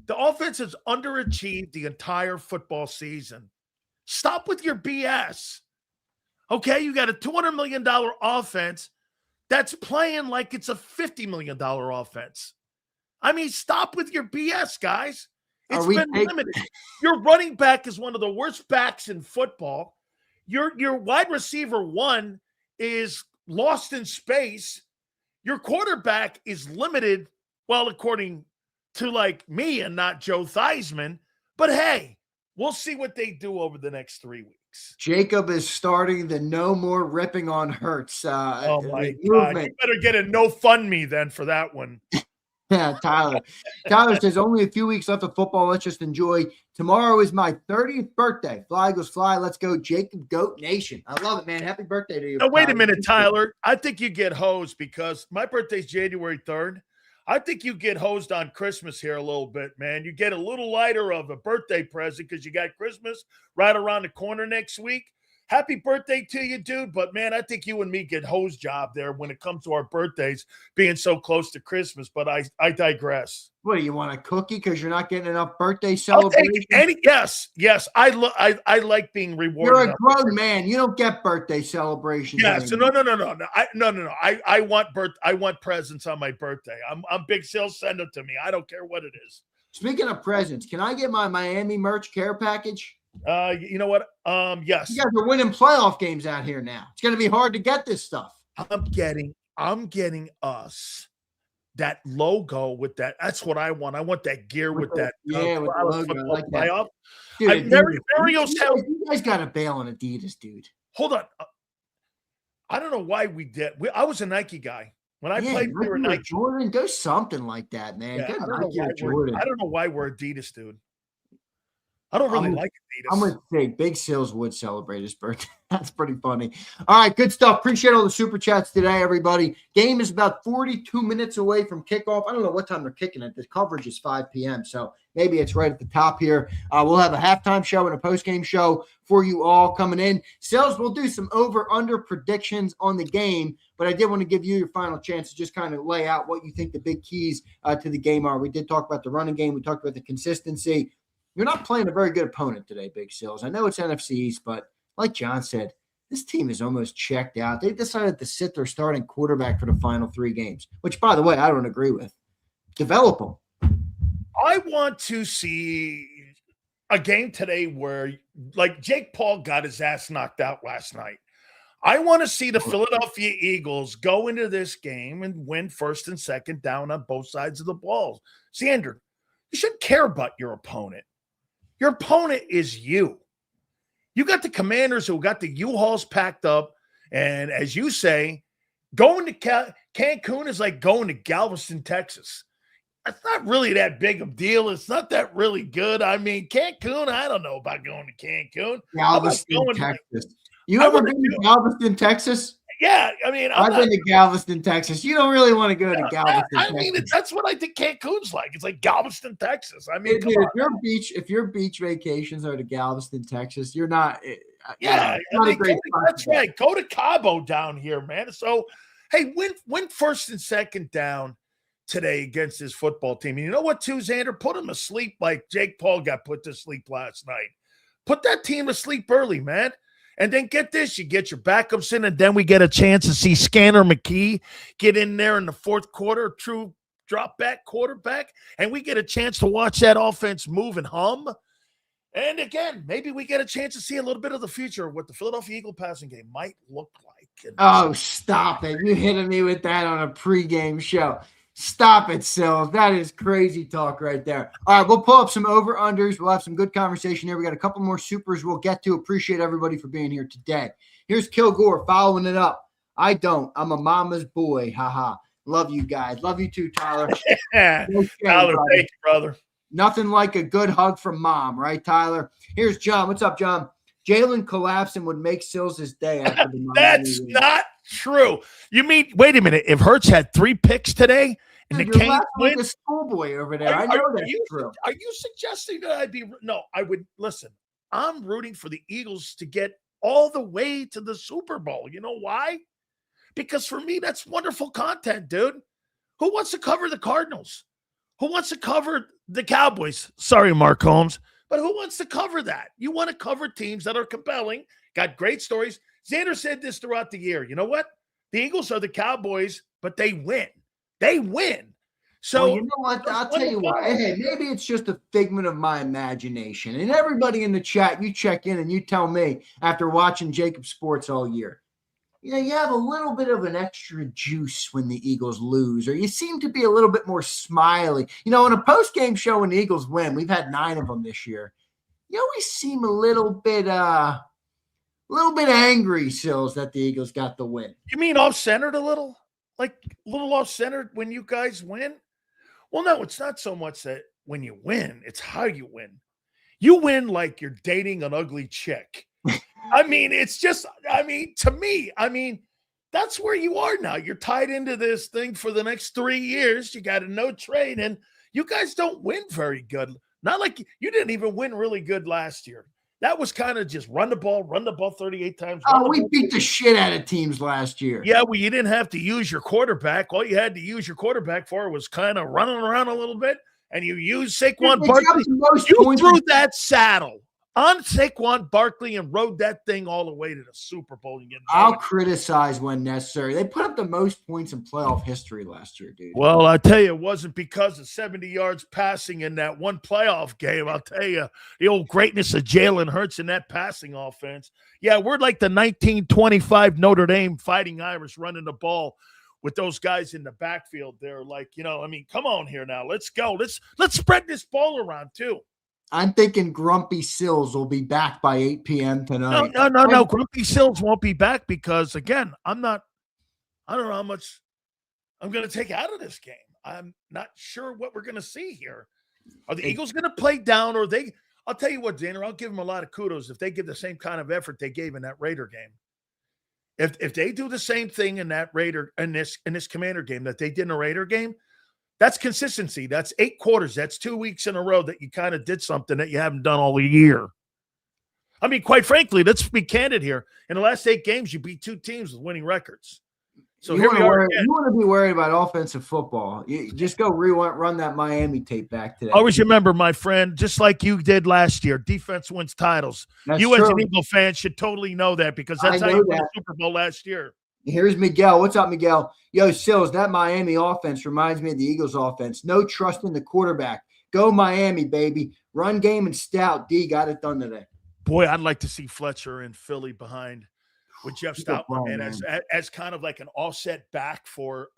The offense has underachieved the entire football season. Stop with your BS. Okay, you got a $200 million offense that's playing like it's a $50 million offense. I mean, stop with your BS, guys. It's been limited. Your running back is one of the worst backs in football. Your wide receiver 1 is lost in space. Your quarterback is limited, well, according to like me and not Joe Theismann. But hey, we'll see what they do over the next 3 weeks. JAKIB is starting the no more ripping on Hurts. Oh my God! Movement. You better get a no-fund-me then for that one. Yeah, Tyler. Tyler says only a few weeks left of football. Let's just enjoy. Tomorrow is my 30th birthday. Fly Eagles fly. Let's go, JAKIB Goat Nation. I love it, man. Happy birthday to you. Now, wait a minute, Tyler. I think you get hosed because my birthday's January 3rd. I think you get hosed on Christmas here a little bit, man. You get a little lighter of a birthday present because you got Christmas right around the corner next week. Happy birthday to you, dude. But, man, I think you and me get hose job there when it comes to our birthdays being so close to Christmas. But I digress. What, do you want a cookie because you're not getting enough birthday celebrations? Yes. I like being rewarded. You're a grown man. You don't get birthday celebrations. Yes. No. I want presents on my birthday. I'm Big Sil. Send them to me. I don't care what it is. Speaking of presents, can I get my Miami merch care package? You know what? Yes. You guys are winning playoff games out here now. It's going to be hard to get this stuff. I'm getting us that logo with that. That's what I want. I want that gear with that. Yeah, with the logo. I like that. Dude, you guys got to bail on Adidas, dude. Hold on. I don't know why we did. I was a Nike guy. When I played, we were Nike. Jordan, go something like that, man. Yeah, I don't know why we're Adidas, dude. I don't really like Adidas. I'm going to say Big Sills would celebrate his birthday. That's pretty funny. All right, good stuff. Appreciate all the super chats today, everybody. Game is about 42 minutes away from kickoff. I don't know what time they're kicking it. The coverage is 5 p.m., so maybe it's right at the top here. We'll have a halftime show and a postgame show for you all coming in. Sills, we'll do some over-under predictions on the game, but I did want to give you your final chance to just kind of lay out what you think the big keys to the game are. We did talk about the running game. We talked about the consistency. You're not playing a very good opponent today, Big Sills. I know it's NFC East, but like John said, this team is almost checked out. They decided to sit their starting quarterback for the final 3 games, which, by the way, I don't agree with. Develop them. I want to see a game today where, like, Jake Paul got his ass knocked out last night. I want to see the Philadelphia Eagles go into this game and win first and second down on both sides of the ball. Zander, you shouldn't care about your opponent. Your opponent is you. You got the Commanders who got the U-Hauls packed up, and as you say, going to Cancun is like going to Galveston, Texas. That's not really that big of a deal. It's not that really good. I mean, Cancun, I don't know about going to Cancun. Galveston, Texas. You ever been to Galveston, Texas? Yeah, I mean, I've been to Galveston, Texas. You don't really want to go to Galveston, I mean, that's what I think Cancun's like. It's like Galveston, Texas. I mean, if your beach vacations are to Galveston, Texas, you're not. Not a great that's right. Go to Cabo down here, man. So, hey, win first and second down today against his football team. And you know what, too, Zander? Put him to sleep like Jake Paul got put to sleep last night. Put that team to sleep early, man. And then get this, you get your backups in, and then we get a chance to see Scanner McKee get in there in the fourth quarter, true drop back quarterback, and we get a chance to watch that offense move and hum. And again, maybe we get a chance to see a little bit of the future of what the Philadelphia Eagle passing game might look like. Oh, stop it. You hitting me with that on a pregame show. Stop it, Sills. That is crazy talk right there. All right, we'll pull up some over-unders. We'll have some good conversation here. We got a couple more supers we'll get to. Appreciate everybody for being here today. Here's Kilgore following it up. I don't. I'm a mama's boy. Haha. Love you guys. Love you too, Tyler. Yeah. Tyler, thank you, brother. Nothing like a good hug from mom, right, Tyler? Here's John. What's up, John? Jalen collapsing would make Sills his day after the That's not true. You mean, wait a minute, if Hurts had 3 picks today and the Canes win? The schoolboy over there. I know that's true. Are you suggesting that I'd be – no, I would – listen, I'm rooting for the Eagles to get all the way to the Super Bowl. You know why? because for me, that's wonderful content, dude. Who wants to cover the Cardinals? Who wants to cover the Cowboys? Sorry, Mark Holmes, but who wants to cover that? You want to cover teams that are compelling, got great stories. Zander said this throughout the year. You know what? The Eagles are the Cowboys, but they win. They win. So well, you know what? I'll tell you what. Hey, maybe it's just a figment of my imagination. And everybody in the chat, you check in and you tell me after watching JAKIB Sports all year, you know, you have a little bit of an extra juice when the Eagles lose, or you seem to be a little bit more smiley. You know, in a post-game show when the Eagles win, we've had 9 of them this year. You always seem a little bit angry, Sills, that the Eagles got the win. You mean off-centered a little? Like a little off-centered when you guys win? Well, no, it's not so much that when you win, it's how you win. You win like you're dating an ugly chick. I mean, it's just, to me, that's where you are now. You're tied into this thing for the next 3 years. You got a no trade, and you guys don't win very good. Not like you didn't even win really good last year. That was kind of just run the ball 38 times. Oh, we beat the shit out of teams last year. Yeah, well, you didn't have to use your quarterback. All you had to use your quarterback for was kind of running around a little bit, and you used Saquon Barkley. You threw that saddle on Saquon Barkley and rode that thing all the way to the Super Bowl. I'll criticize when necessary. They put up the most points in playoff history last year, dude. Well, I tell you, it wasn't because of 70 yards passing in that one playoff game. I'll tell you, the old greatness of Jalen Hurts in that passing offense. Yeah, we're like the 1925 Notre Dame Fighting Irish running the ball with those guys in the backfield. They're like, come on here now. Let's go. Let's spread this ball around too. I'm thinking Grumpy Sills will be back by 8 p.m. tonight. No. Grumpy Sills won't be back because, again, I don't know how much I'm going to take out of this game. I'm not sure what we're going to see here. Are the Eagles going to play down, or I'll tell you what, Zander, I'll give them a lot of kudos if they give the same kind of effort they gave in that Raider game. If they do the same thing in that Raider in this Commander game that they did in the Raider game, that's consistency. That's 8 quarters. That's 2 weeks in a row that you kind of did something that you haven't done all year. I mean, quite frankly, let's be candid here. In the last 8 games, you beat 2 teams with winning records. So you want to be worried about offensive football. You just go run that Miami tape back today. Always remember, my friend, just like you did last year, defense wins titles. You as an Eagle fan should totally know that because that's how you won the Super Bowl last year. Here's Miguel. What's up, Miguel? Yo, Sills, that Miami offense reminds me of the Eagles offense. No trust in the quarterback. Go Miami, baby. Run game and stout. D got it done today. Boy, I'd like to see Fletcher and Philly behind with Jeff Stoutland as kind of like an offset back for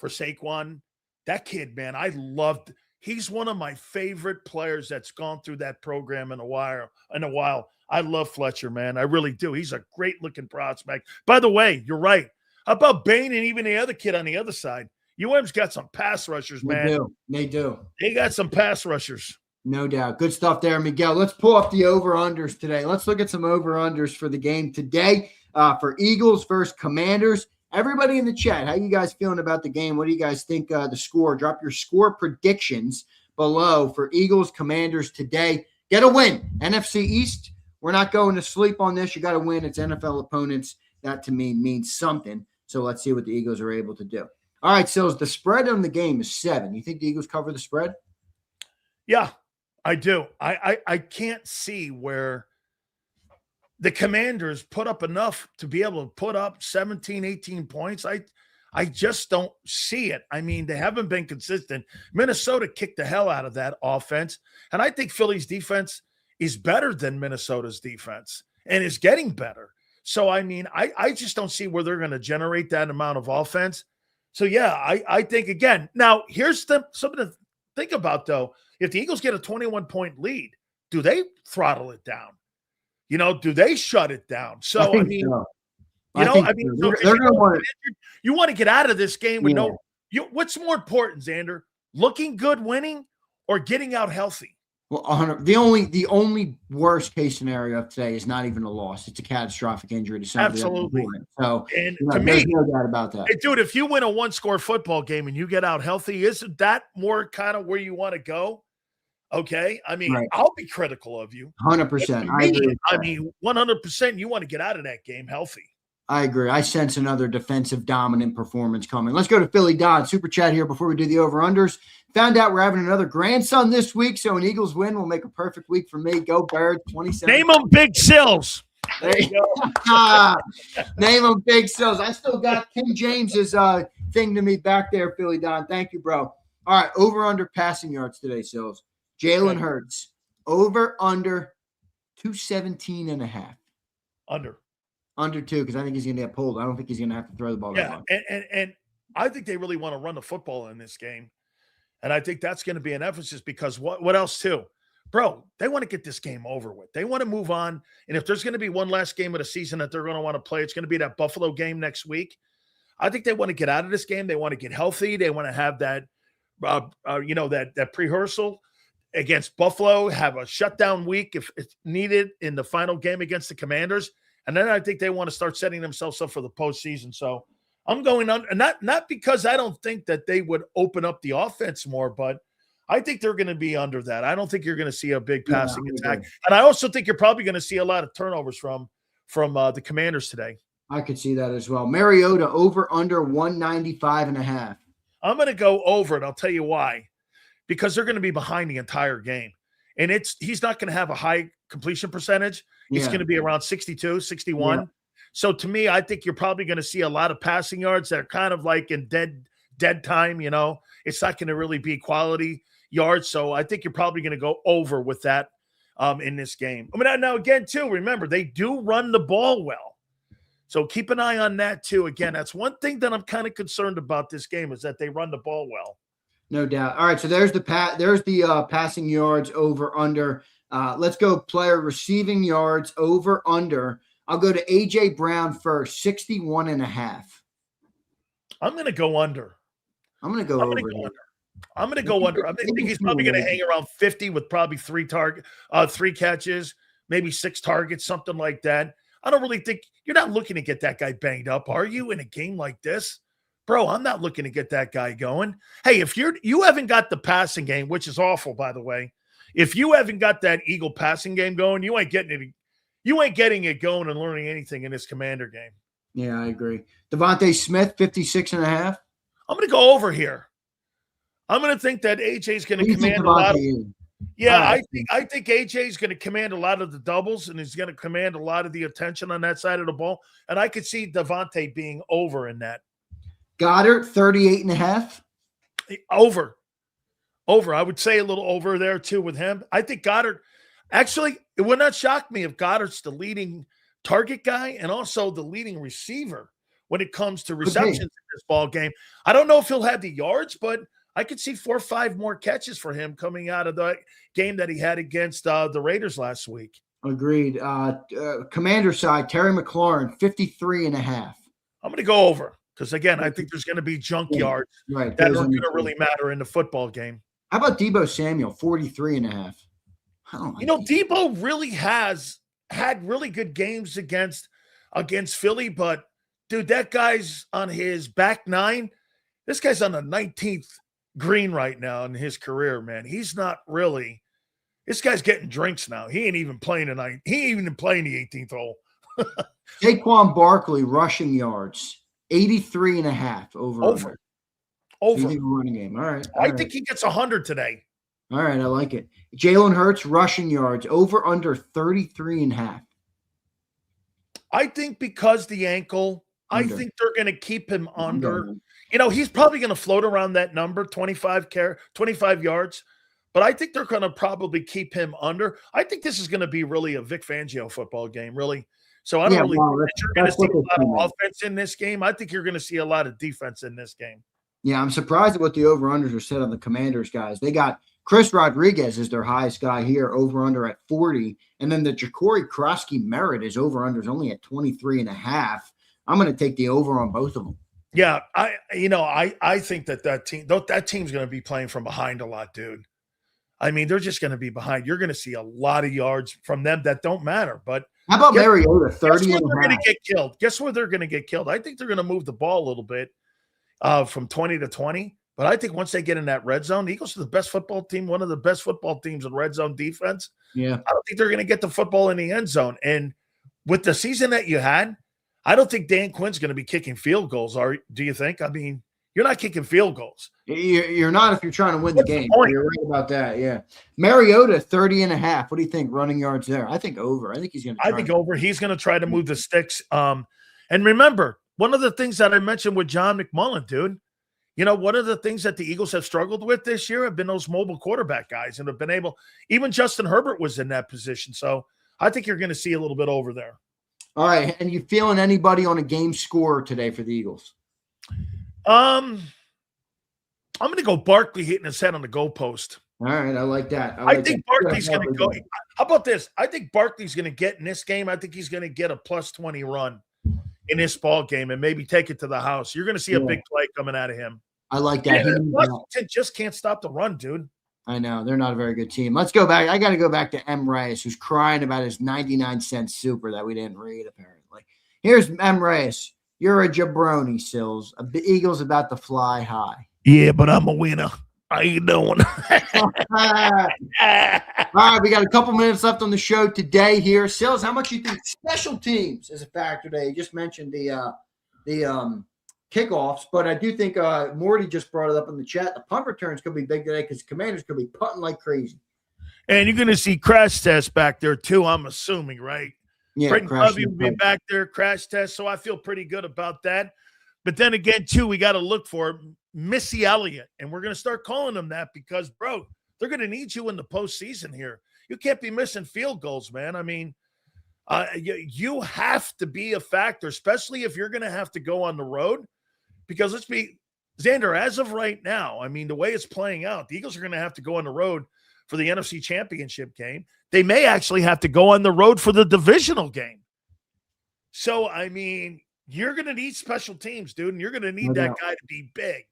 Saquon. That kid, man, I loved. He's one of my favorite players that's gone through that program in a while. I love Fletcher, man. I really do. He's a great-looking prospect. By the way, you're right. How about Bain and even the other kid on the other side? UM's got some pass rushers, man. They do. They got some pass rushers. No doubt. Good stuff there, Miguel. Let's pull up the over-unders today. Let's look at some over-unders for the game today for Eagles versus Commanders. Everybody in the chat, how you guys feeling about the game? What do you guys think the score? Drop your score predictions below for Eagles, Commanders today. Get a win. NFC East. We're not going to sleep on this. You got to win. It's NFL opponents. That, to me, means something. So let's see what the Eagles are able to do. All right, so the spread on the game is 7. You think the Eagles cover the spread? Yeah, I do. I can't see where the Commanders put up enough to be able to put up 17, 18 points. I just don't see it. I mean, they haven't been consistent. Minnesota kicked the hell out of that offense. And I think Philly's defense is better than Minnesota's defense and is getting better. So, I mean, I just don't see where they're going to generate that amount of offense. So, yeah, I think, again, now here's something to think about, though. If the Eagles get a 21-point lead, do they throttle it down? Do they shut it down? So, I mean, you want to get out of this game with what's more important, Zander? Looking good, winning, or getting out healthy? Well, the only worst case scenario of today is not even a loss. It's a catastrophic injury to somebody. Absolutely. So, and to me, there's no doubt about that. Dude, if you win a 1-score football game and you get out healthy, isn't that more kind of where you want to go? Okay. I mean, right. I'll be critical of you. 100%. I mean, 100%. You want to get out of that game healthy. I agree. I sense another defensive dominant performance coming. Let's go to Philly Don. Super chat here before we do the over-unders. Found out we're having another grandson this week, so an Eagles win will make a perfect week for me. Go Birds, 27. Name them Big Sills. There you go. Name them Big Sills. I still got King James's thing to me back there, Philly Don. Thank you, bro. All right, over-under passing yards today, Sills. Jalen Hurts, over-under 217.5. Under 2, because I think he's going to get pulled. I don't think he's going to have to throw the ball that long. And I think they really want to run the football in this game. And I think that's going to be an emphasis because what else too? Bro, they want to get this game over with. They want to move on. And if there's going to be one last game of the season that they're going to want to play, it's going to be that Buffalo game next week. I think they want to get out of this game. They want to get healthy. They want to have that, that pre-rehearsal against Buffalo, have a shutdown week if it's needed in the final game against the Commanders. And then I think they want to start setting themselves up for the postseason. So I'm going on, and not because I don't think that they would open up the offense more, but I think they're going to be under that. I don't think you're going to see a big passing attack. And I also think you're probably going to see a lot of turnovers from the Commanders today. I could see that as well. Mariota over under 195.5. I'm going to go over it. I'll tell you why. Because they're going to be behind the entire game. And he's not going to have a high completion percentage. It's going to be around 62, 61. Yeah. So to me, I think you're probably going to see a lot of passing yards that are kind of like in dead time, It's not going to really be quality yards. So I think you're probably going to go over with that in this game. I mean, now again, too, remember, they do run the ball well. So keep an eye on that, too. Again, that's one thing that I'm kind of concerned about this game is that they run the ball well. No doubt. All right, so there's the passing yards over under. Let's go player receiving yards over under. I'll go to A.J. Brown first, 61.5. I'm going to go under. I'm going to go over. I'm going to go under. I think he's probably going to hang around 50 with probably three catches, maybe 6 targets, something like that. I don't really think – you're not looking to get that guy banged up, are you, in a game like this? Bro, I'm not looking to get that guy going. Hey, if you haven't got the passing game, which is awful, by the way, if you haven't got that Eagle passing game going, you ain't getting it going and learning anything in this Commander game. Yeah, I agree. Devontae Smith, 56.5. I'm going to go over here. I'm going to think that AJ's going to command a lot of – yeah, I think AJ's going to command a lot of the doubles, and he's going to command a lot of the attention on that side of the ball. And I could see Devontae being over in that. Goddard, 38.5. Over. I would say a little over there, too, with him. I think Goddard – actually, it would not shock me if Goddard's the leading target guy and also the leading receiver when it comes to receptions in this ball game. I don't know if he'll have the yards, but I could see 4 or 5 more catches for him coming out of the game that he had against the Raiders last week. Agreed. Commander side, Terry McLaurin, 53.5. I'm going to go over because, again, I think there's going to be junk yards that aren't going to really matter in the football game. How about Deebo Samuel, 43.5? Deebo really has had really good games against Philly, but, dude, that guy's on his back 9. This guy's on the 19th green right now in his career, man. He's not really – this guy's getting drinks now. He ain't even playing tonight. He ain't even playing the 18th hole. Saquon Barkley, rushing yards, 83.5 over. Running game. All right. I think he gets 100 today. All right, I like it. Jalen Hurts, rushing yards, over under 33.5. I think because the ankle, I think they're going to keep him under. He's probably going to float around that number, 25 yards. But I think they're going to probably keep him under. I think this is going to be really a Vic Fangio football game, really. So I don't think you're going to see a lot of offense in this game. I think you're going to see a lot of defense in this game. Yeah, I'm surprised at what the over-unders are set on the Commanders, guys. They got Chris Rodriguez is their highest guy here, over-under at 40. And then the Ja'Cory Krosky Merritt is over-under is only at 23.5. I'm going to take the over on both of them. Yeah, I think that team's going to be playing from behind a lot, dude. I mean, they're just going to be behind. You're going to see a lot of yards from them that don't matter. But how about Mariota, 30? Guess where they're going to get killed? Guess where they're going to get killed? I think they're going to move the ball a little bit from 20 to 20. But I think once they get in that red zone, the Eagles are the best football team, one of the best football teams in red zone defense. Yeah, I don't think they're going to get the football in the end zone. And with the season that you had, I don't think Dan Quinn's going to be kicking field goals. Do you think? I mean, you're not kicking field goals. You're not if you're trying to win the game. You're right about that. Yeah. Mariota, 30.5. What do you think? Running yards there? I think over. I think he's going to. I think over. He's going to try to move the sticks. And remember, one of the things that I mentioned with John McMullen, dude, one of the things that the Eagles have struggled with this year have been those mobile quarterback guys and have been able, even Justin Herbert was in that position. So I think you're going to see a little bit over there. All right. And you feeling anybody on a game score today for the Eagles? I'm going to go Barkley hitting his head on the goalpost. All right. I like that. I think Barkley's going to go. How about this? I think Barkley's going to get in this game. I think he's going to get a +20 run in this ball game and maybe take it to the house. You're going to see a big play coming out of him. I like that. Washington just can't stop the run, dude. I know. They're not a very good team. Let's go back. I got to go back to M. Reyes, who's crying about his 99-cent super that we didn't read, apparently. Here's M. Reyes. You're a jabroni, Sills. The Eagles about to fly high. Yeah, but I'm a winner. How you doing? All right, we got a couple minutes left on the show today here. Sills, how much you think special teams is a factor today? You just mentioned the kickoffs, but I do think Morty just brought it up in the chat. The punt returns could be big today because Commanders could be punting like crazy. And you're going to see crash test back there too, I'm assuming, right? Yeah, Britton Covey will be back there, crash test, so I feel pretty good about that. But then again, too, we got to look for Missy Elliott, and we're going to start calling them that because, bro, they're going to need you in the postseason here. You can't be missing field goals, man. I mean, you have to be a factor, especially if you're going to have to go on the road. Because let's be, Zander, as of right now, I mean, the way it's playing out, the Eagles are going to have to go on the road for the NFC Championship game. They may actually have to go on the road for the divisional game. So, I mean, you're going to need special teams, dude, and you're going to need that guy to be big.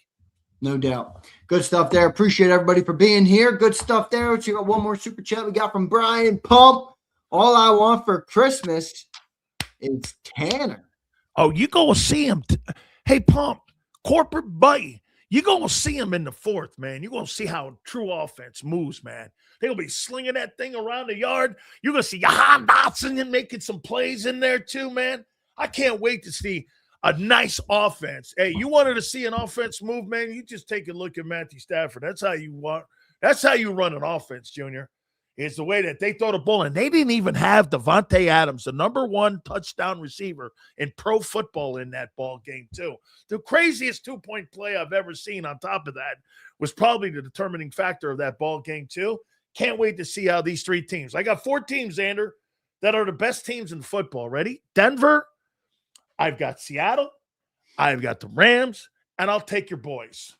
No doubt. Good stuff there. Appreciate everybody for being here. Good stuff there. Let's got one more super chat we got from Brian Pump. All I want for Christmas is Tanner. Oh, you go see him. Hey, Pump, corporate buddy, you going to see him in the fourth, man. You're going to see how true offense moves, man. They'll be slinging that thing around the yard. You're going to see Jahan Dotson making some plays in there too, man. I can't wait to see a nice offense. Hey, you wanted to see an offense move, man? You just take a look at Matthew Stafford. That's how you run an offense, Junior. It's the way that they throw the ball. And they didn't even have Devontae Adams, the #1 touchdown receiver in pro football in that ball game, too. The craziest 2-point play I've ever seen on top of that was probably the determining factor of that ball game, too. Can't wait to see how these three teams. I got 4 teams, Xander, that are the best teams in football. Ready? Denver. I've got Seattle. I've got the Rams. And I'll take your boys.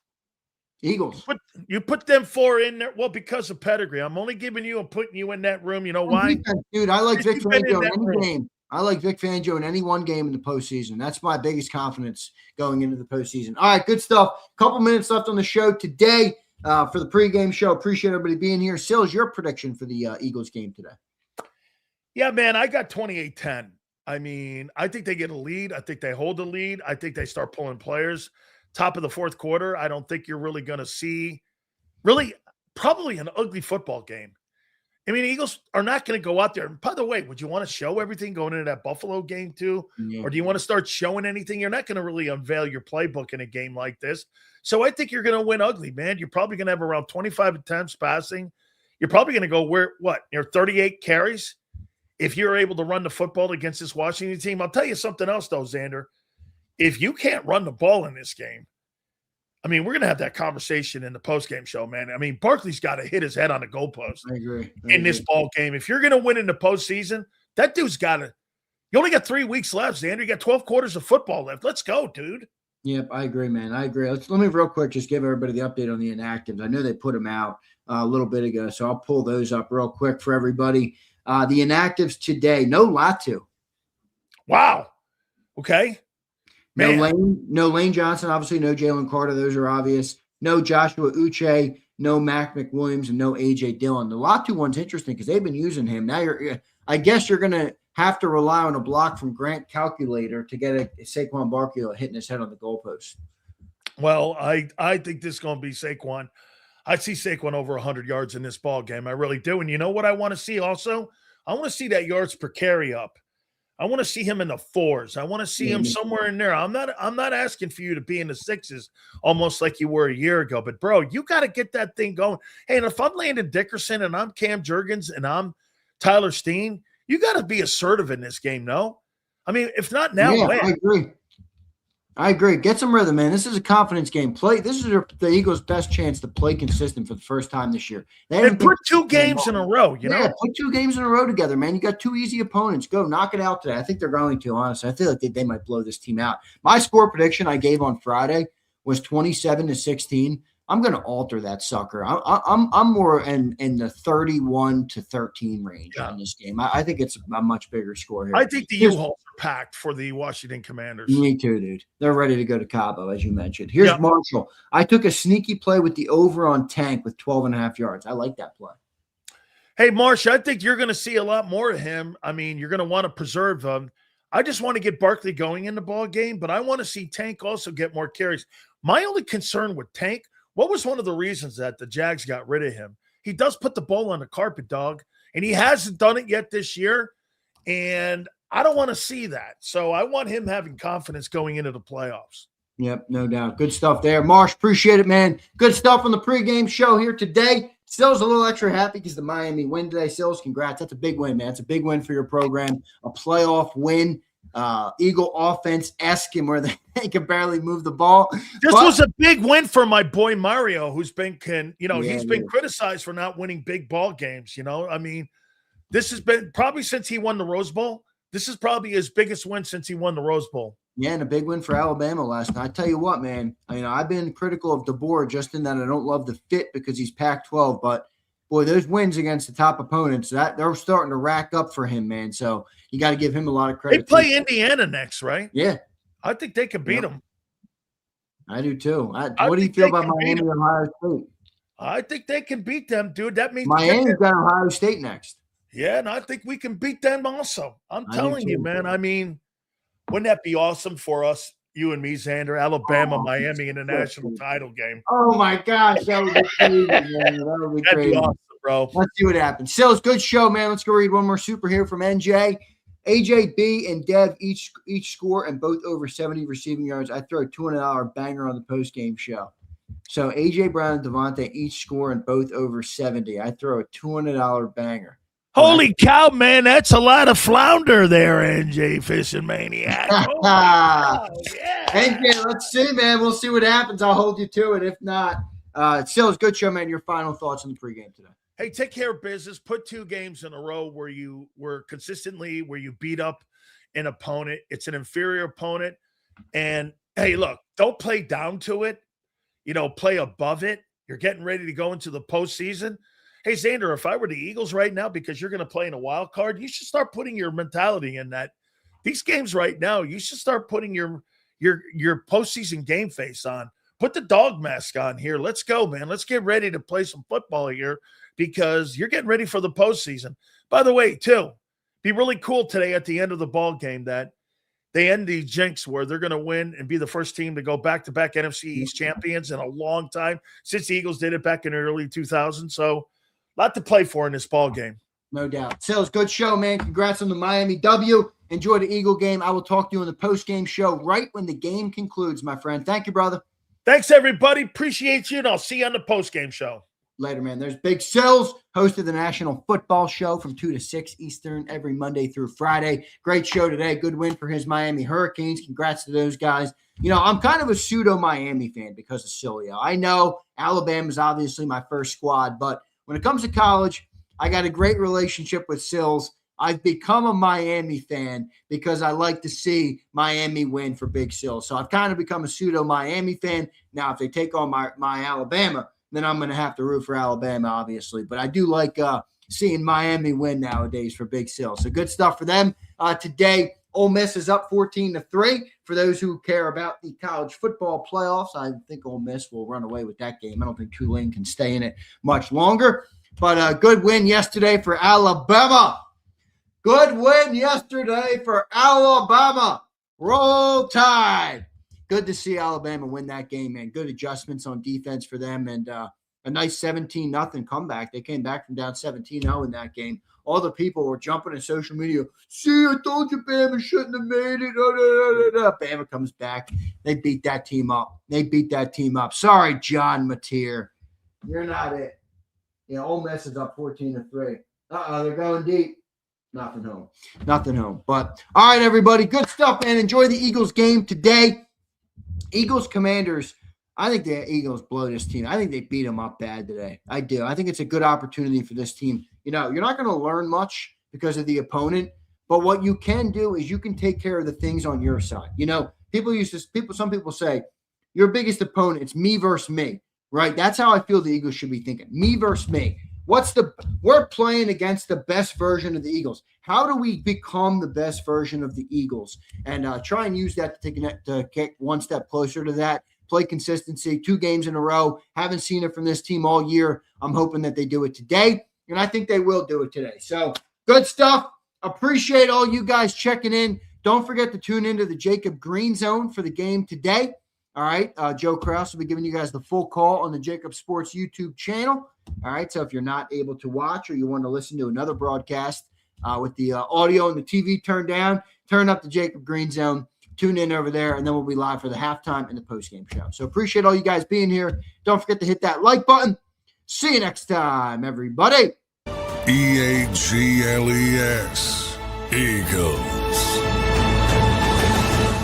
Eagles. You put them 4 in there. Well, because of pedigree. I'm only giving you and putting you in that room. You know why? Dude, I like Vic Fangio in any game. I like Vic Fangio in any one game in the postseason. That's my biggest confidence going into the postseason. All right, good stuff. Couple minutes left on the show today for the pregame show. Appreciate everybody being here. Sills, your prediction for the Eagles game today? Yeah, man, I got 28-10. I mean, I think they get a lead. I think they hold the lead. I think they start pulling players. Top of the fourth quarter, I don't think you're really going to see probably an ugly football game. I mean, the Eagles are not going to go out there. And by the way, would you want to show everything going into that Buffalo game too? Yeah. Or do you want to start showing anything? You're not going to really unveil your playbook in a game like this. So I think you're going to win ugly, man. You're probably going to have around 25 attempts passing. You're probably going to go 38 carries if you're able to run the football against this Washington team. I'll tell you something else, though, Xander. If you can't run the ball in this game, I mean, we're going to have that conversation in the postgame show, man. I mean, Barkley's got to hit his head on the goalpost in this ball game. If you're going to win in the postseason, that dude's got to – you only got 3 weeks left, Xander. You got 12 quarters of football left. Let's go, dude. Yep, I agree, man. I agree. Let me real quick just give everybody the update on the inactives. I know they put them out a little bit ago, so I'll pull those up real quick for everybody. The inactives today, no Latu. Wow. Okay. No Lane Johnson, obviously no Jalen Carter. Those are obvious. No Joshua Uche, no Mac McWilliams, and no A.J. Dillon. The Latu one's interesting because they've been using him. Now I guess you're going to have to rely on a block from Grant Calculator to get a Saquon Barkley hitting his head on the goalpost. Well, I think this is going to be Saquon. I see Saquon over 100 yards in this ball game. I really do. And you know what I want to see also? I want to see that yards per carry up. I want to see him in the 4s. I want to see him somewhere in there. I'm not asking for you to be in the 6s almost like you were a year ago. But, bro, you got to get that thing going. Hey, and if I'm Landon Dickerson and I'm Cam Jurgens and I'm Tyler Steen, you got to be assertive in this game, no? I mean, if not now, when? I agree. Get some rhythm, man. This is a confidence game. This is the Eagles' best chance to play consistent for the first time this year. And put 2 games in a row, you know? Put 2 games in a row together, man. You got 2 easy opponents. Go knock it out today. I think they're going to, honestly. I feel like they might blow this team out. My score prediction I gave on Friday was 27-16. I'm going to alter that sucker. I'm more in the 31-13 range on this game. I think it's a much bigger score here. I think the U-Hauls are packed for the Washington Commanders. Me too, dude. They're ready to go to Cabo, as you mentioned. Here's Marshall. I took a sneaky play with the over on Tank with 12.5 yards. I like that play. Hey, Marsh, I think you're going to see a lot more of him. I mean, you're going to want to preserve him. I just want to get Barkley going in the ball game, but I want to see Tank also get more carries. My only concern with Tank, what was one of the reasons that the Jags got rid of him? He does put the ball on the carpet, dog, and he hasn't done it yet this year, and I don't want to see that. So I want him having confidence going into the playoffs. Yep, no doubt. Good stuff there. Marsh, appreciate it, man. Good stuff on the pregame show here today. Sills a little extra happy because the Miami win today. Sills, congrats. That's a big win, man. It's a big win for your program. A playoff win. Eagle offense asking where they can barely move the ball. This was a big win for my boy Mario, who's been he's been criticized for not winning big ball games. I mean, this has been probably since he won the Rose Bowl. This is probably his biggest win since he won the Rose Bowl. Yeah, and a big win for Alabama last night. I tell you what, man, I've been critical of DeBoer just in that I don't love the fit because he's Pac-12, but boy, those wins against the top opponents, that they're starting to rack up for him, man. So you got to give him a lot of credit. They play Indiana next, right? Yeah. I think they can beat them. I do too. What do you feel about Miami and Ohio State? I think they can beat them, dude. That means Miami's got Ohio State next. Yeah, and I think we can beat them also. I'm telling you, man. I mean, wouldn't that be awesome for us, you and me, Zander, Alabama, Miami in the national title game? Oh, my gosh. That would be crazy, man. That would be crazy. That'd be awesome, bro. Let's see what happens. Sills, good show, man. Let's go read one more super here from NJ. AJ, B, and Dev each score and both over 70 receiving yards. I throw a $200 banger on the post-game show. So AJ Brown and Devontae each score and both over 70. I throw a $200 banger. Holy cow, man. That's a lot of flounder there, NJ Fishing Maniac. Oh, yeah. NJ, let's see, man. We'll see what happens. I'll hold you to it. If not, Sills, good show, man. Your final thoughts on the pregame today. Hey, take care of business. Put 2 games in a row where you beat up an opponent. It's an inferior opponent. And, hey, look, don't play down to it. Play above it. You're getting ready to go into the postseason. Hey, Zander, if I were the Eagles right now, because you're going to play in a wild card, you should start putting your mentality in that. These games right now, you should start putting your postseason game face on. Put the dog mask on here. Let's go, man. Let's get ready to play some football here because you're getting ready for the postseason. By the way, too, be really cool today at the end of the ball game that they end the jinx where they're going to win and be the first team to go back-to-back NFC East champions in a long time since the Eagles did it back in the early 2000s. So, a lot to play for in this ball game. No doubt. Sills, good show, man. Congrats on the Miami W. Enjoy the Eagle game. I will talk to you on the post-game show right when the game concludes, my friend. Thank you, brother. Thanks, everybody. Appreciate you, and I'll see you on the post-game show. Later, man. There's Big Sills, host of the National Football Show from 2 to 6 Eastern every Monday through Friday. Great show today. Good win for his Miami Hurricanes. Congrats to those guys. I'm kind of a pseudo-Miami fan because of Sileo. I know Alabama is obviously my first squad, but when it comes to college, I got a great relationship with Sills. I've become a Miami fan because I like to see Miami win for Big Sills. So I've kind of become a pseudo-Miami fan. Now, if they take on my Alabama, then I'm going to have to root for Alabama, obviously. But I do like seeing Miami win nowadays for Big Sills. So good stuff for them. Today, Ole Miss is up 14-3. For those who care about the college football playoffs, I think Ole Miss will run away with that game. I don't think Tulane can stay in it much longer. But a good win yesterday for Alabama. Good win yesterday for Alabama. Roll Tide. Good to see Alabama win that game, man. Good adjustments on defense for them and a nice 17-0 comeback. They came back from down 17-0 in that game. all the people were jumping in social media. See, I told you Bama shouldn't have made it. Bama comes back. They beat that team up. Sorry, John Mateer. You're not it. Ole Miss is up 14-3. They're going deep. Nothing home. But all right, everybody, good stuff, man. Enjoy the Eagles game today. Eagles Commanders. I think the Eagles blow this team. I think they beat them up bad today. I do. I think it's a good opportunity for this team. You're not going to learn much because of the opponent, but what you can do is you can take care of the things on your side. Some people say your biggest opponent, it's me versus me, right? That's how I feel the Eagles should be thinking. Me versus me. We're playing against the best version of the Eagles. How do we become the best version of the Eagles? And try and use that to get one step closer to that. Play consistency, 2 games in a row. Haven't seen it from this team all year. I'm hoping that they do it today, and I think they will do it today. So good stuff. Appreciate all you guys checking in. Don't forget to tune into the JAKIB Green Zone for the game today. All right, Joe Krause will be giving you guys the full call on the JAKIB Sports YouTube channel. All right, so if you're not able to watch or you want to listen to another broadcast with the audio and the TV turned down, turn up the JAKIB Green Zone, tune in over there, and then we'll be live for the halftime and the postgame show. So appreciate all you guys being here. Don't forget to hit that like button. See you next time, everybody. EAGLES, Eagles.